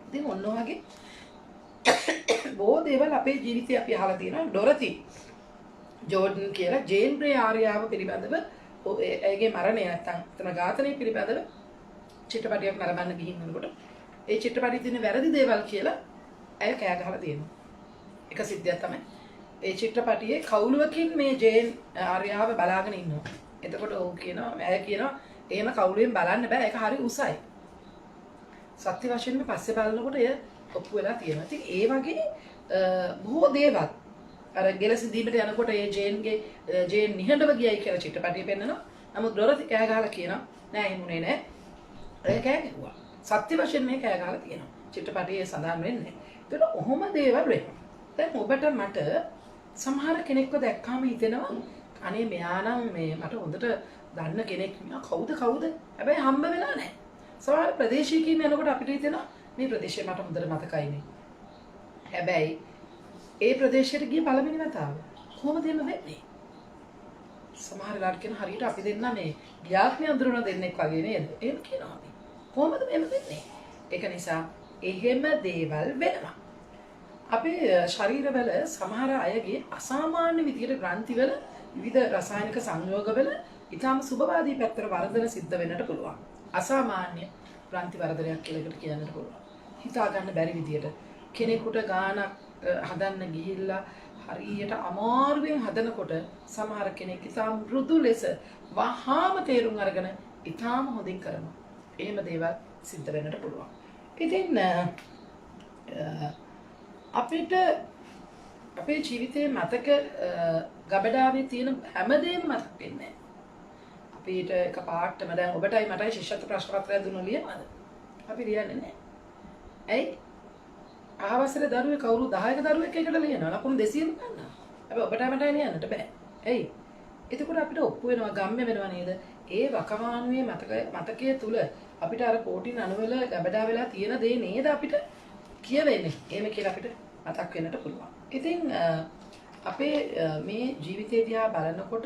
ඉතින් ඔන්න ඔයගේ බොහෝ දේවල් අපේ ජීවිතේ අපි අහලා තියෙනවා. ඩොරති ජෝඩන් කියලා ජේන් බ්‍රේ ආර්යාව පිළිබඳව එයාගේ මරණය නැත්තම් එතන ඝාතනය පිළිබඳව චිත්‍රපටයක් නරඹන්න ගිහින් යනකොට ඒ චිත්‍රපටයේ තියෙන වැරදි දේවල් කියලා ඇය කෑ ගහලා තියෙනවා. එක සිද්ධියක් තමයි ඒ චිත්‍රපටියේ කවුළුවකින් මේ ජේන් ආර්යාව බලාගෙන ඉන්නවා. එතකොට ඔහු කියනවා ඇය කියනවා එහෙම කවුළුවෙන් බලන්න බෑ ඒක හරි උසයි. සත්‍ය වශයෙන්ම පස්සේ බලනකොට එය ඔප්පු වෙලා තියෙනවා. ඉතින් ඒ වගේ බොහෝ දේවල් අර ගෙලසිඳීමට යනකොට ඒ ජේන් නිහඬව ගියයි කියලා චිත්‍රපටිය පෙන්නනවා. නමුත් ඩොරති කෑ ගහලා කියනවා නෑ එහෙමුනේ නෑ. ඒ කෑ ගැහුවා. සත්‍ය වශයෙන් මේ කෑ ගහලා තියෙනවා. චිත්‍රපටියේ සඳහන් වෙන්නේ. ඒතකොට ඔහොම දේවල් වෙනවා. දැන් ඔබට මට සමහර කෙනෙක්ව දැක්කාම හිතෙනවා අනේ මෙයා නම් මේ මට හොඳට දන්න කෙනෙක් නා කවුද හැබැයි හම්බ වෙලා නැහැ. සමහර ප්‍රදේශයකින් යනකොට අපිට හිතෙනවා මේ ප්‍රදේශය මට හොඳට මතකයිනේ. හැබැයි ඒ ප්‍රදේශයට ගිය පළවෙනි වතාව කොහොමද එහෙම වෙන්නේ? සමහර වෙලාවට කියන හරියට අපි දෙන්න මේ ගියාත්මය අඳුරන දෙන්නෙක් වගේ නේද? එහෙම කියනවා අපි. කොහොමද එහෙම වෙන්නේ? ඒක නිසා එහෙම දේවල් වෙනවා. අපේ ශරීරවල සමහර අයගේ අසාමාන්‍ය විදිහට ග්‍රන්ථිවල විවිධ රසායනික සංයෝගවල ඊටාම සුබවාදී පැත්තට වර්ධන සිද්ධ වෙන්නට පුළුවන්. අසාමාන්‍ය ග්‍රන්ථි වර්ධනයක් කියලා එකට කියන්නට පුළුවන්. හිතා ගන්න බැරි විදිහට කෙනෙකුට ගානක් හදන්න ගිහිල්ලා හරියට අමාරුවෙන් හදනකොට සමහර කෙනෙක් ඊටාම මෘදු ලෙස වහාම තේරුම් අරගෙන ඊටාම හොඳින් කරනවා. එහෙම දේවල් සිද්ධ වෙන්නට පුළුවන්. ඉතින් අපිට අපේ ජීවිතයේ මතක ගබඩාවේ තියෙන හැමදේම මතක් වෙන්නේ නැහැ. අපිට එකපාරටම දැන් ඔබටයි මටයි ශිෂ්‍යත්ව ප්‍රශ්න පත්‍රයක් දුන්නු ලියනවාද? අපි ලියන්නේ නැහැ. ඇයි? ආවසරේ දරුවෙක් කවුරු 10ක දරුවෙක් එකට ලියනවා. ලකුණු 200ක් ගන්නවා. හැබැයි ඔබටයි මටයි ලියන්නට බෑ. ඇයි? එතකොට අපිට ඔප්පු වෙනවා ගම්ම වෙනවා නේද? ඒ වකවානුවේ මතකයේ තුල අපිට අර ප්‍රෝටීන් අණු වල ගබඩා වෙලා තියෙන දේ නේද අපිට කියවෙන්නේ. එහෙම කියලා අපිට මතක් වෙන්නට පුළුවන්. ඉතින් අපේ මේ ජීවිතය දිහා බලනකොට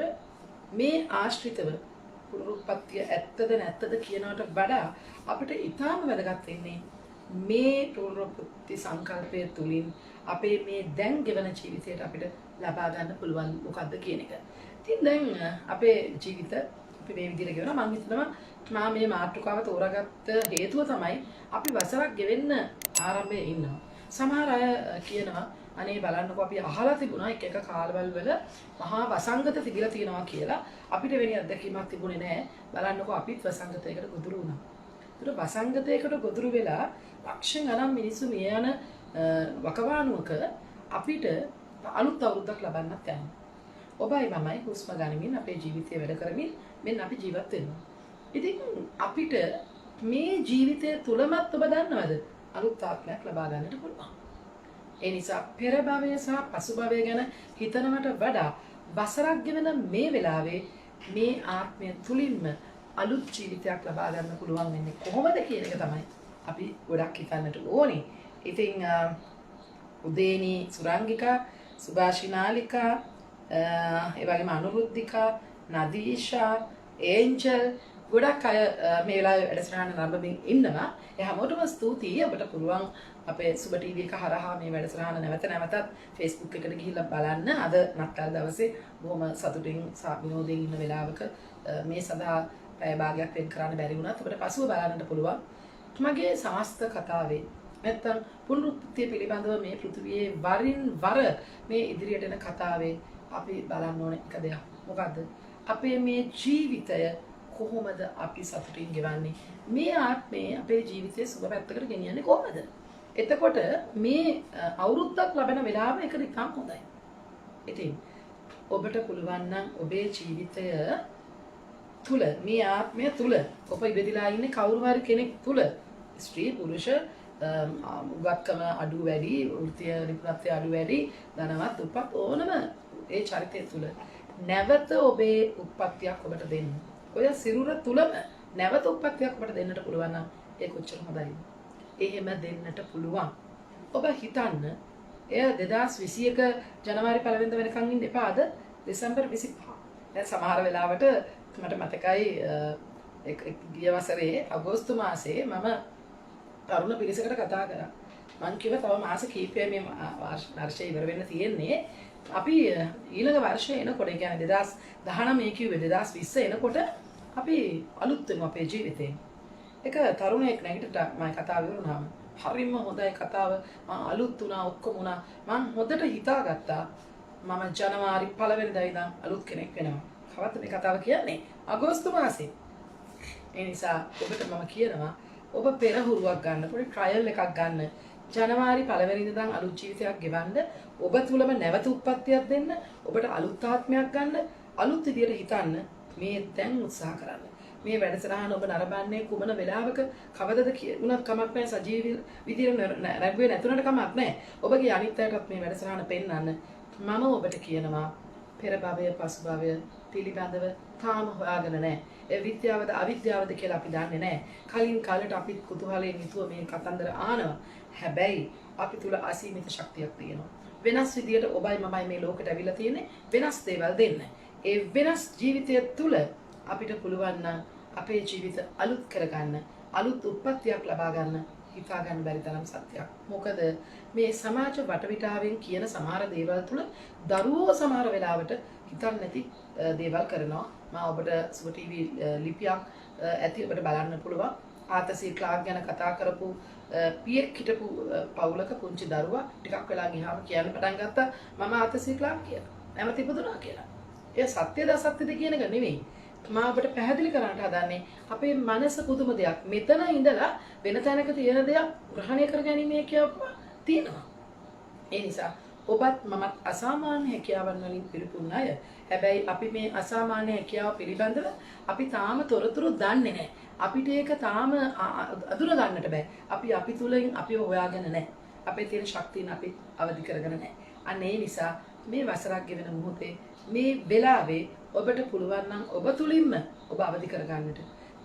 මේ ආශ්‍රිතව පුනරුත්පත්තිය ඇත්තද නැත්තද කියනකට වඩා අපිට ඊටාම වැදගත් වෙන්නේ මේ පුනරුත්පත්ති සංකල්පය තුලින් අපේ මේ දැන් ගෙවන ජීවිතයට අපිට ලබා ගන්න පුළුවන් මොකද්ද කියන එක. ඉතින් දැන් අපේ ජීවිත අපි මේ විදිහට ගෙවනවා. මම හිතනවා මා මේ මාතෘකාව තෝරාගත්ත හේතුව තමයි අපි වසරක් ගෙවෙන්න ආරම්භයේ ඉන්නවා. සමහර අය කියනවා අනේ බලන්නකෝ අපි අහලා තිබුණා එක කාලවල වල මහා වසංගත තිබිලා තියෙනවා කියලා. අපිට වෙන අත්දැකීමක් තිබුණේ නැහැ. බලන්නකෝ අපිත් වසංගතයකට ගොදුරු වුණා. ඒතර වසංගතයකට ගොදුරු වෙලා ලක්ෂ ගණන් මිනිස්සු මිය යන වකවානුවක අපිට අලුත් අවුරුද්දක් ලබන්නත් යනවා. ඔබයි මමයි හුස්ම ගනිමින් අපේ ජීවිතය වැඩ කරමින් මෙන්න අපි ජීවත් වෙනවා. ඉතින් අපිට මේ ජීවිතය තුලමත් ඔබ දන්නවද අලුත් ආත්මයක් ලබා ගන්නට පුළුවන්. ඒ නිසා පෙර භවය සහ පසු භවය ගැන හිතනවට වඩා වසරක් ගෙවන මේ වෙලාවේ මේ ආත්මය තුලින්ම අලුත් ජීවිතයක් ලබා ගන්න පුළුවන් වෙන්නේ කොහොමද කියන එක තමයි අපි ගොඩක් හිතන්නට ඕනේ. ඉතින් උදේනී සුරංගිකා, සුභාෂිනාලිකා, ඒ වගේම අනුරුද්ධිකා, නදීෂා, ඒන්ජල් ගොඩක් අය මේ වෙලාවේ වැඩසටහන නරඹමින් ඉන්නවා. ඒ හැමෝටම ස්තුතියි. ඔබට පුළුවන් අපේ සුබ ටීවී එක හරහා මේ වැඩසටහන නැවත නැවතත් Facebook එකට ගිහිල්ලා බලන්න. අද නත්තල් දවසේ බොහොම සතුටින් විනෝදයෙන් ඉන්න වෙලාවක මේ සඳහා පැය භාගයක් වෙන් කරන්න බැරි වුණත් ඔබට පසුව බලන්න පුළුවන්. මගේ සමස්ත කතාවේ නැත්තම් පුනරුත්පත්තිය පිළිබඳව මේ පෘථිවියේ වරින් වර මේ ඉදිරියට එන කතාවේ අපි බලන්න ඕන එක දෙයක්. මොකද්ද? අපේ මේ ජීවිතය කොහොමද අපි සතුටින් ගෙවන්නේ? මේ ආත්මේ අපේ ජීවිතයේ සුබ පැත්තකට ගෙනියන්නේ කොහොමද? එතකොට මේ අවුරුද්දක් ලැබෙන වෙලාව එක නිකන් හොඳයි. ඉතින් ඔබට පුළුවන් නම් ඔබේ ජීවිතය තුල මේ ආත්මය තුල ඔබ ඉබෙදිලා ඉන්නේ කවුරු හරි කෙනෙක් තුල ස්ත්‍රී පුරුෂ උගත්කම අඩු වැඩි වෘත්තීය නිපුණත්වය අඩු වැඩි ධනවත් උපත් ඕනම ඒ චරිතය තුල නැවත ඔබේ උත්පත්තියක් ඔබට දෙන්න. ඔය සිරුර තුලම නැවත උත්පත්තියක් ඔබට දෙන්නට පුළුවන් නම් ඒ කොච්චර හොඳයිද? එහෙම දෙන්නට පුළුවන්. ඔබ හිතන්න එය 2021 ජනවාරි 1 වෙනිදා වෙනකන් ඉන්න එපාද? දෙසැම්බර් 25. දැන් සමහර වෙලාවට මට මතකයි ගිය වසරේ අගෝස්තු මාසයේ මම තරුණ පිරිසකට කතා කරා. මං කිව්වා තව මාස කිහිපයක් මේ වර්ෂය ඉවර වෙන්න තියෙන්නේ. අපි ඊළඟ වර්ෂය එනකොට ඒ කියන්නේ 2019 මේ කිව්වේ 2020 එනකොට අපි අලුත් වෙනවා අපේ ජීවිතේ. එක තරුණයෙක් නැගිටලා මම කතාව ඉවරුනහම හරිම හොඳයි කතාව. මම අලුත් වුණා ඔක්කොම වුණා. මම හොඳට හිතාගත්තා මම ජනවාරි 1 වෙනිදා ඉඳන් අලුත් කෙනෙක් වෙනවා. කවද්ද මේ කතාව කියන්නේ? අගෝස්තු මාසේ. ඒ නිසා ඔබට මම කියනවා ඔබ පෙරහුරුවක් ගන්න, පොඩි ට්‍රයල් එකක් ගන්න. ජනවාරි 1 වෙනිදා ඉඳන් අලුත් ජීවිතයක් ගෙවන්න. ඔබ තුලම නැවත උත්පත්තියක් දෙන්න. ඔබට අලුත් ආත්මයක් ගන්න. අලුත් විදියට හිතන්න. මේ දැන් උත්සාහ කරන්න. මේ වැඩසටහන ඔබ නරඹන්නේ කුමන වෙලාවක කවදද කියුණත් කමක් නැහැ. සජීවී විදියට නැගුවේ නැතුණට කමක් නැහැ. ඔබගේ අනිත් අයටත් මේ වැඩසටහන පෙන්වන්න. මම ඔබට කියනවා පෙර භවය පසු භවය පිළිබඳව තාම හොයාගෙන නැහැ. ඒ විද්‍යාවද අවිද්‍යාවද කියලා අපි දන්නේ නැහැ. කලින් කාලෙට අපි කුතුහලයෙන් යුතුව මේ කතන්දර ආනවා. හැබැයි අපි තුල අසීමිත ශක්තියක් තියෙනවා. වෙනස් විදියට ඔබයි මමයි මේ ලෝකෙට ඇවිල්ලා තියෙන්නේ වෙනස් දේවල් දෙන්න. ඒ වෙනස් ජීවිතය තුල අපිට පුළුවන් නම් අපේ ජීවිත අලුත් කරගන්න, අලුත් උත්පත්තියක් ලබා ගන්න හිතා ගන්න බැරි තරම් සත්‍යයක්. මොකද මේ සමාජ වටපිටාවෙන් කියන සමහර දේවල් තුල දරුවෝ සමහර වෙලාවට හිතන්නේ නැති දේවල් කරනවා. මම ඔබට සුබ ටීවී ලිපියක් ඇති ඔබට බලන්න පුළුවන්. ආතසී ක්ලාක් ගැන කතා කරපු පියෙක් හිටපු පවුලක පුංචි දරුවා ටිකක් වෙලා ගියාම කියන්න පටන් ගත්තා මම ආතසී ක්ලාක් කියලා. නැමැති ඉපදුනා කියලා. ඒ සත්‍යද අසත්‍යද කියන එක නෙවෙයි. මම ඔබට පැහැදිලි කරන්නට හදන්නේ අපේ මනස පුදුම දෙයක්. මෙතන ඉඳලා වෙන තැනක තියෙන දෙයක් ග්‍රහණය කරගැනීමේ කියපුව තියෙනවා. ඒ නිසා ඔබත් මමත් අසාමාන්‍ය හැකියාවන් වලින් පිළිපුන් අය. හැබැයි අපි මේ අසාමාන්‍ය හැකියාව පිළිබඳව අපි තාම තොරතුරු දන්නේ නැහැ. අපිට ඒක තාම අඳුර ගන්නට බෑ. අපි තුලින් අපිව හොයාගෙන නැහැ. අපේ තියෙන ශක්තියන අපි අවදි කරගෙන නැහැ. අන්න ඒ නිසා මේ වසරක් ගෙවෙන මොහොතේ මේ වෙලාවේ ඔබට පුළුවන් නම් ඔබ තුලින්ම ඔබ අවදි කරගන්නට.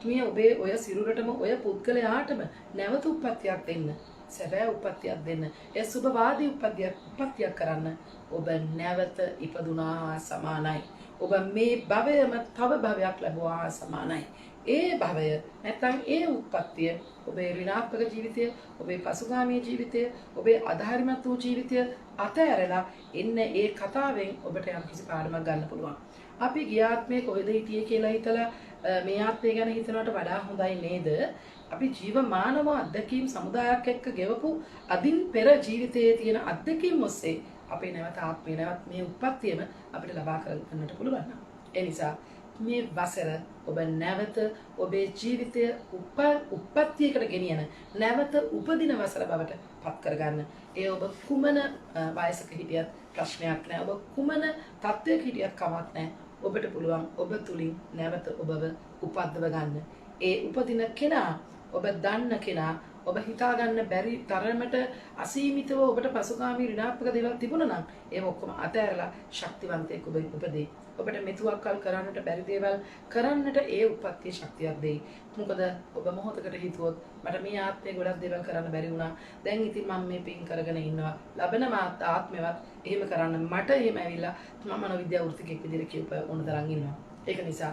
මේ ඔබේ ඔය සිරුරටම ඔය පුද්ගලයාටම නැවත උප්පත්තියක් දෙන්න. සැබෑ උප්පත්තියක් දෙන්න. ඒ සුභවාදී උප්පත්තියක් කරන්න. ඔබ නැවත ඉපදුනා හා සමානයි. ඔබ මේ භවයම තව භවයක් ලැබුවා හා සමානයි. ඒ භවය නැත්නම් ඒ උත්පත්තිය ඔබේ ඍණාත්මක ජීවිතය, ඔබේ පසුගාමී ජීවිතය, ඔබේ අධාරිමත් වූ ජීවිතය අතහැරලා එන්න ඒ කතාවෙන් ඔබට යම්කිසි පාඩමක් ගන්න පුළුවන්. අපි ගිය ආත්මේ කොහෙද හිටියේ කියලා හිතලා මේ ආත්මය ගැන හිතනවට වඩා හොඳයි නේද? අපි ජීවමානව අත්දැකීම් සමුදායක් එක්ක ගෙවපු අදින් පෙර ජීවිතයේ තියෙන අත්දැකීම් ඔස්සේ අපේ නැවත ආත්මය නැවත් මේ උත්පත්තියම අපිට ලබා ගන්නට පුළුවන්. ඒ නිසා මේ වසර ඔබ නැවත ඔබේ ජීවිතය උප්පත්තියකට ගෙනියන නැවත උපදින වසර බවට පත් කරගන්න. ඒ ඔබ කුමන වයසක හිටියත් ප්‍රශ්නයක් නැහැ. ඔබ කුමන තත්ත්වයක හිටියත් කමක් නැහැ. ඔබට පුළුවන් ඔබ තුලින් නැවත ඔබව උපද්දව ගන්න. ඒ උපදින කෙනා ඔබ දන්න කෙනා ඔබ හිතා ගන්න බැරි තරමට අසීමිතව ඔබට පසුගාමී ඍණාත්මක දේවල් තිබුණා නම් ඒව ඔක්කොම අතහැරලා ශක්තිවන්තයෙක් ඔබ උපදී. ඔබට මෙතුවක්කල් කරන්නට බැරි දේවල් කරන්නට ඒ උප්පත්තිය ශක්තියක් දෙයි. මොකද ඔබ මොහොතකට හිතුවොත් මට මේ ආත්මේ ගොඩක් දේවල් කරන්න බැරි වුණා. දැන් ඉතින් මම මේ පින් කරගෙන ඉන්නවා. ලබන ආත්මෙවත් එහෙම කරන්න මට එහෙම ඇවිල්ලා මම මනෝවිද්‍යා වෘත්තිකෙක් විදිහට කියප ඕන තරම් ඉන්නවා. ඒක නිසා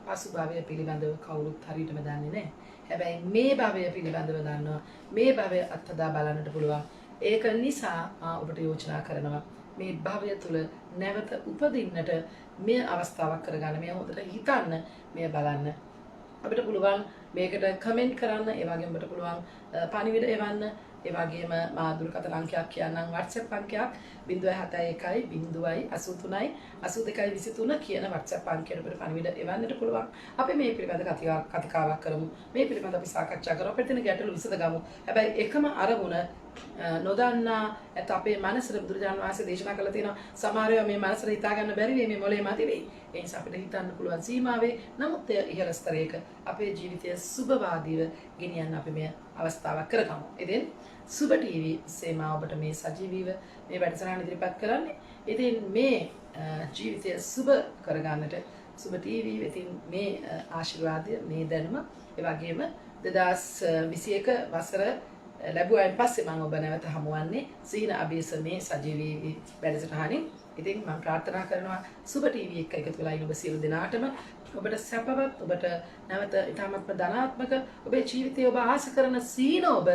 පසුභාවය පිළිබඳව කවුරුත් හරියටම දන්නේ නැහැ. හැබැයි මේ භවය පිළිබඳව දන්නවා. මේ භවය අත්දැක බලන්නට පුළුවන්. ඒක නිසා ඔබට යෝජනා කරනවා මේ භවය තුල නැවත උපදින්නට මේ අවස්ථාවක් කරගන්න, මේ හොඳට හිතන්න, මේ බලන්න. අපිට පුළුවන් මේකට කමෙන්ට් කරන්න, ඒ වගේම අපිට පුළුවන් පණිවිඩ එවන්න, ඒ වගේම මා දුරකථන අංකයක් කියන්නම් WhatsApp අංකයක් 071 083 82 කියන WhatsApp අංකයට අපිට පණිවිඩ එවන්නට පුළුවන්. අපි මේ පිළිබඳ කතිකාවක් කරමු. මේ පිළිබඳ අපි සාකච්ඡා කරමු. අපිට තියෙන ගැටලු විසඳගමු. හැබැයි එකම අරමුණ නොදන්නා ඇත අපේ මනසට බුදුරජාණන් වහන්සේ දේශනා කළා තියෙනවා සමහර ඒවා මේ මනසට හිතා ගන්න බැරි වෙයි මේ මොලේ මදි වෙයි. ඒ නිසා අපිට හිතන්න පුළුවන් සීමාවේ නමුත් ඉහළ ස්තරයක අපේ ජීවිතය සුබවාදීව ගෙනියන්න අපි මේ අවස්ථාවක් කරගමු. ඉතින් සුබ ටීවී සේමා ඔබට මේ සජීවීව මේ වැඩසටහන ඉදිරිපත් කරන්නේ. ඉතින් මේ ජීවිතය සුබ කරගන්නට සුබ ටීවී වෙතින් මේ ආශිර්වාදය මේ දැනුම ඒ වගේම 2021 වසර ලැබුවායින් පස්සේ මම ඔබ නැවත හමුවන්නේ සීන අභියස මේ සජීවී වැඩසටහනින්. ඉතින් මම ප්‍රාර්ථනා කරනවා සුබ ටීවී එක එකතු වෙලා ඉන්න ඔබ සියලු දෙනාටම ඔබට සැපවත්, ඔබට නැවත ඊටමත්ම ධනාත්මක ඔබේ ජීවිතයේ ඔබ ආස කරන සීන ඔබ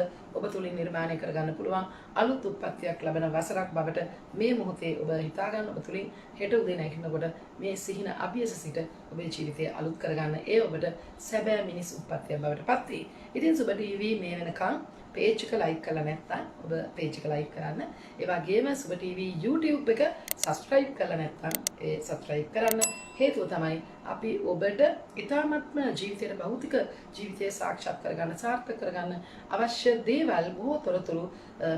තුලින් නිර්මාණය කරගන්න පුළුවන් අලුත් උත්පත්තියක් ලැබෙන වසරක් බවට මේ මොහොතේ ඔබ හිතා ගන්න. ඔබ තුලින් හෙට උදේ නැගිටිනකොට මේ සිහින අභියස සිට ඔබේ ජීවිතය අලුත් කරගන්න ඒ ඔබට සැබෑ මිනිස් උත්පත්තියක් බවට පත් වේ. ඉතින් සුබ ටීවී මේ වෙනකන් page එක like කරලා නැත්නම් ඔබ page එක like කරන්න. ඒ වගේම සුබ ටීවී YouTube එක subscribe කරලා නැත්නම් ඒ subscribe කරන්න. හේතුව තමයි අපි ඔබට ඊ타ත්ම ජීවිතයේ භෞතික ජීවිතය සාක්ෂාත් කරගන්න, සාර්ථක කරගන්න අවශ්‍ය දේවල් බොහෝ තොරතුරු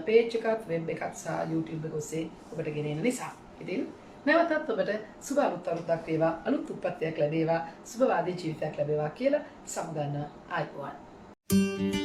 page එකත් web එකත් සහ YouTube එක ඔස්සේ ඔබට ගෙනෙන නිසා. ඉතින් නැවතත් ඔබට සුබ අලුත් අවුරුද්දක් වේවා, අලුත් උත්පත්තියක් ලැබේවා, සුබවාදී ජීවිතයක් ලැබේවා කියලා සමුගන්න ආයුබෝවන්.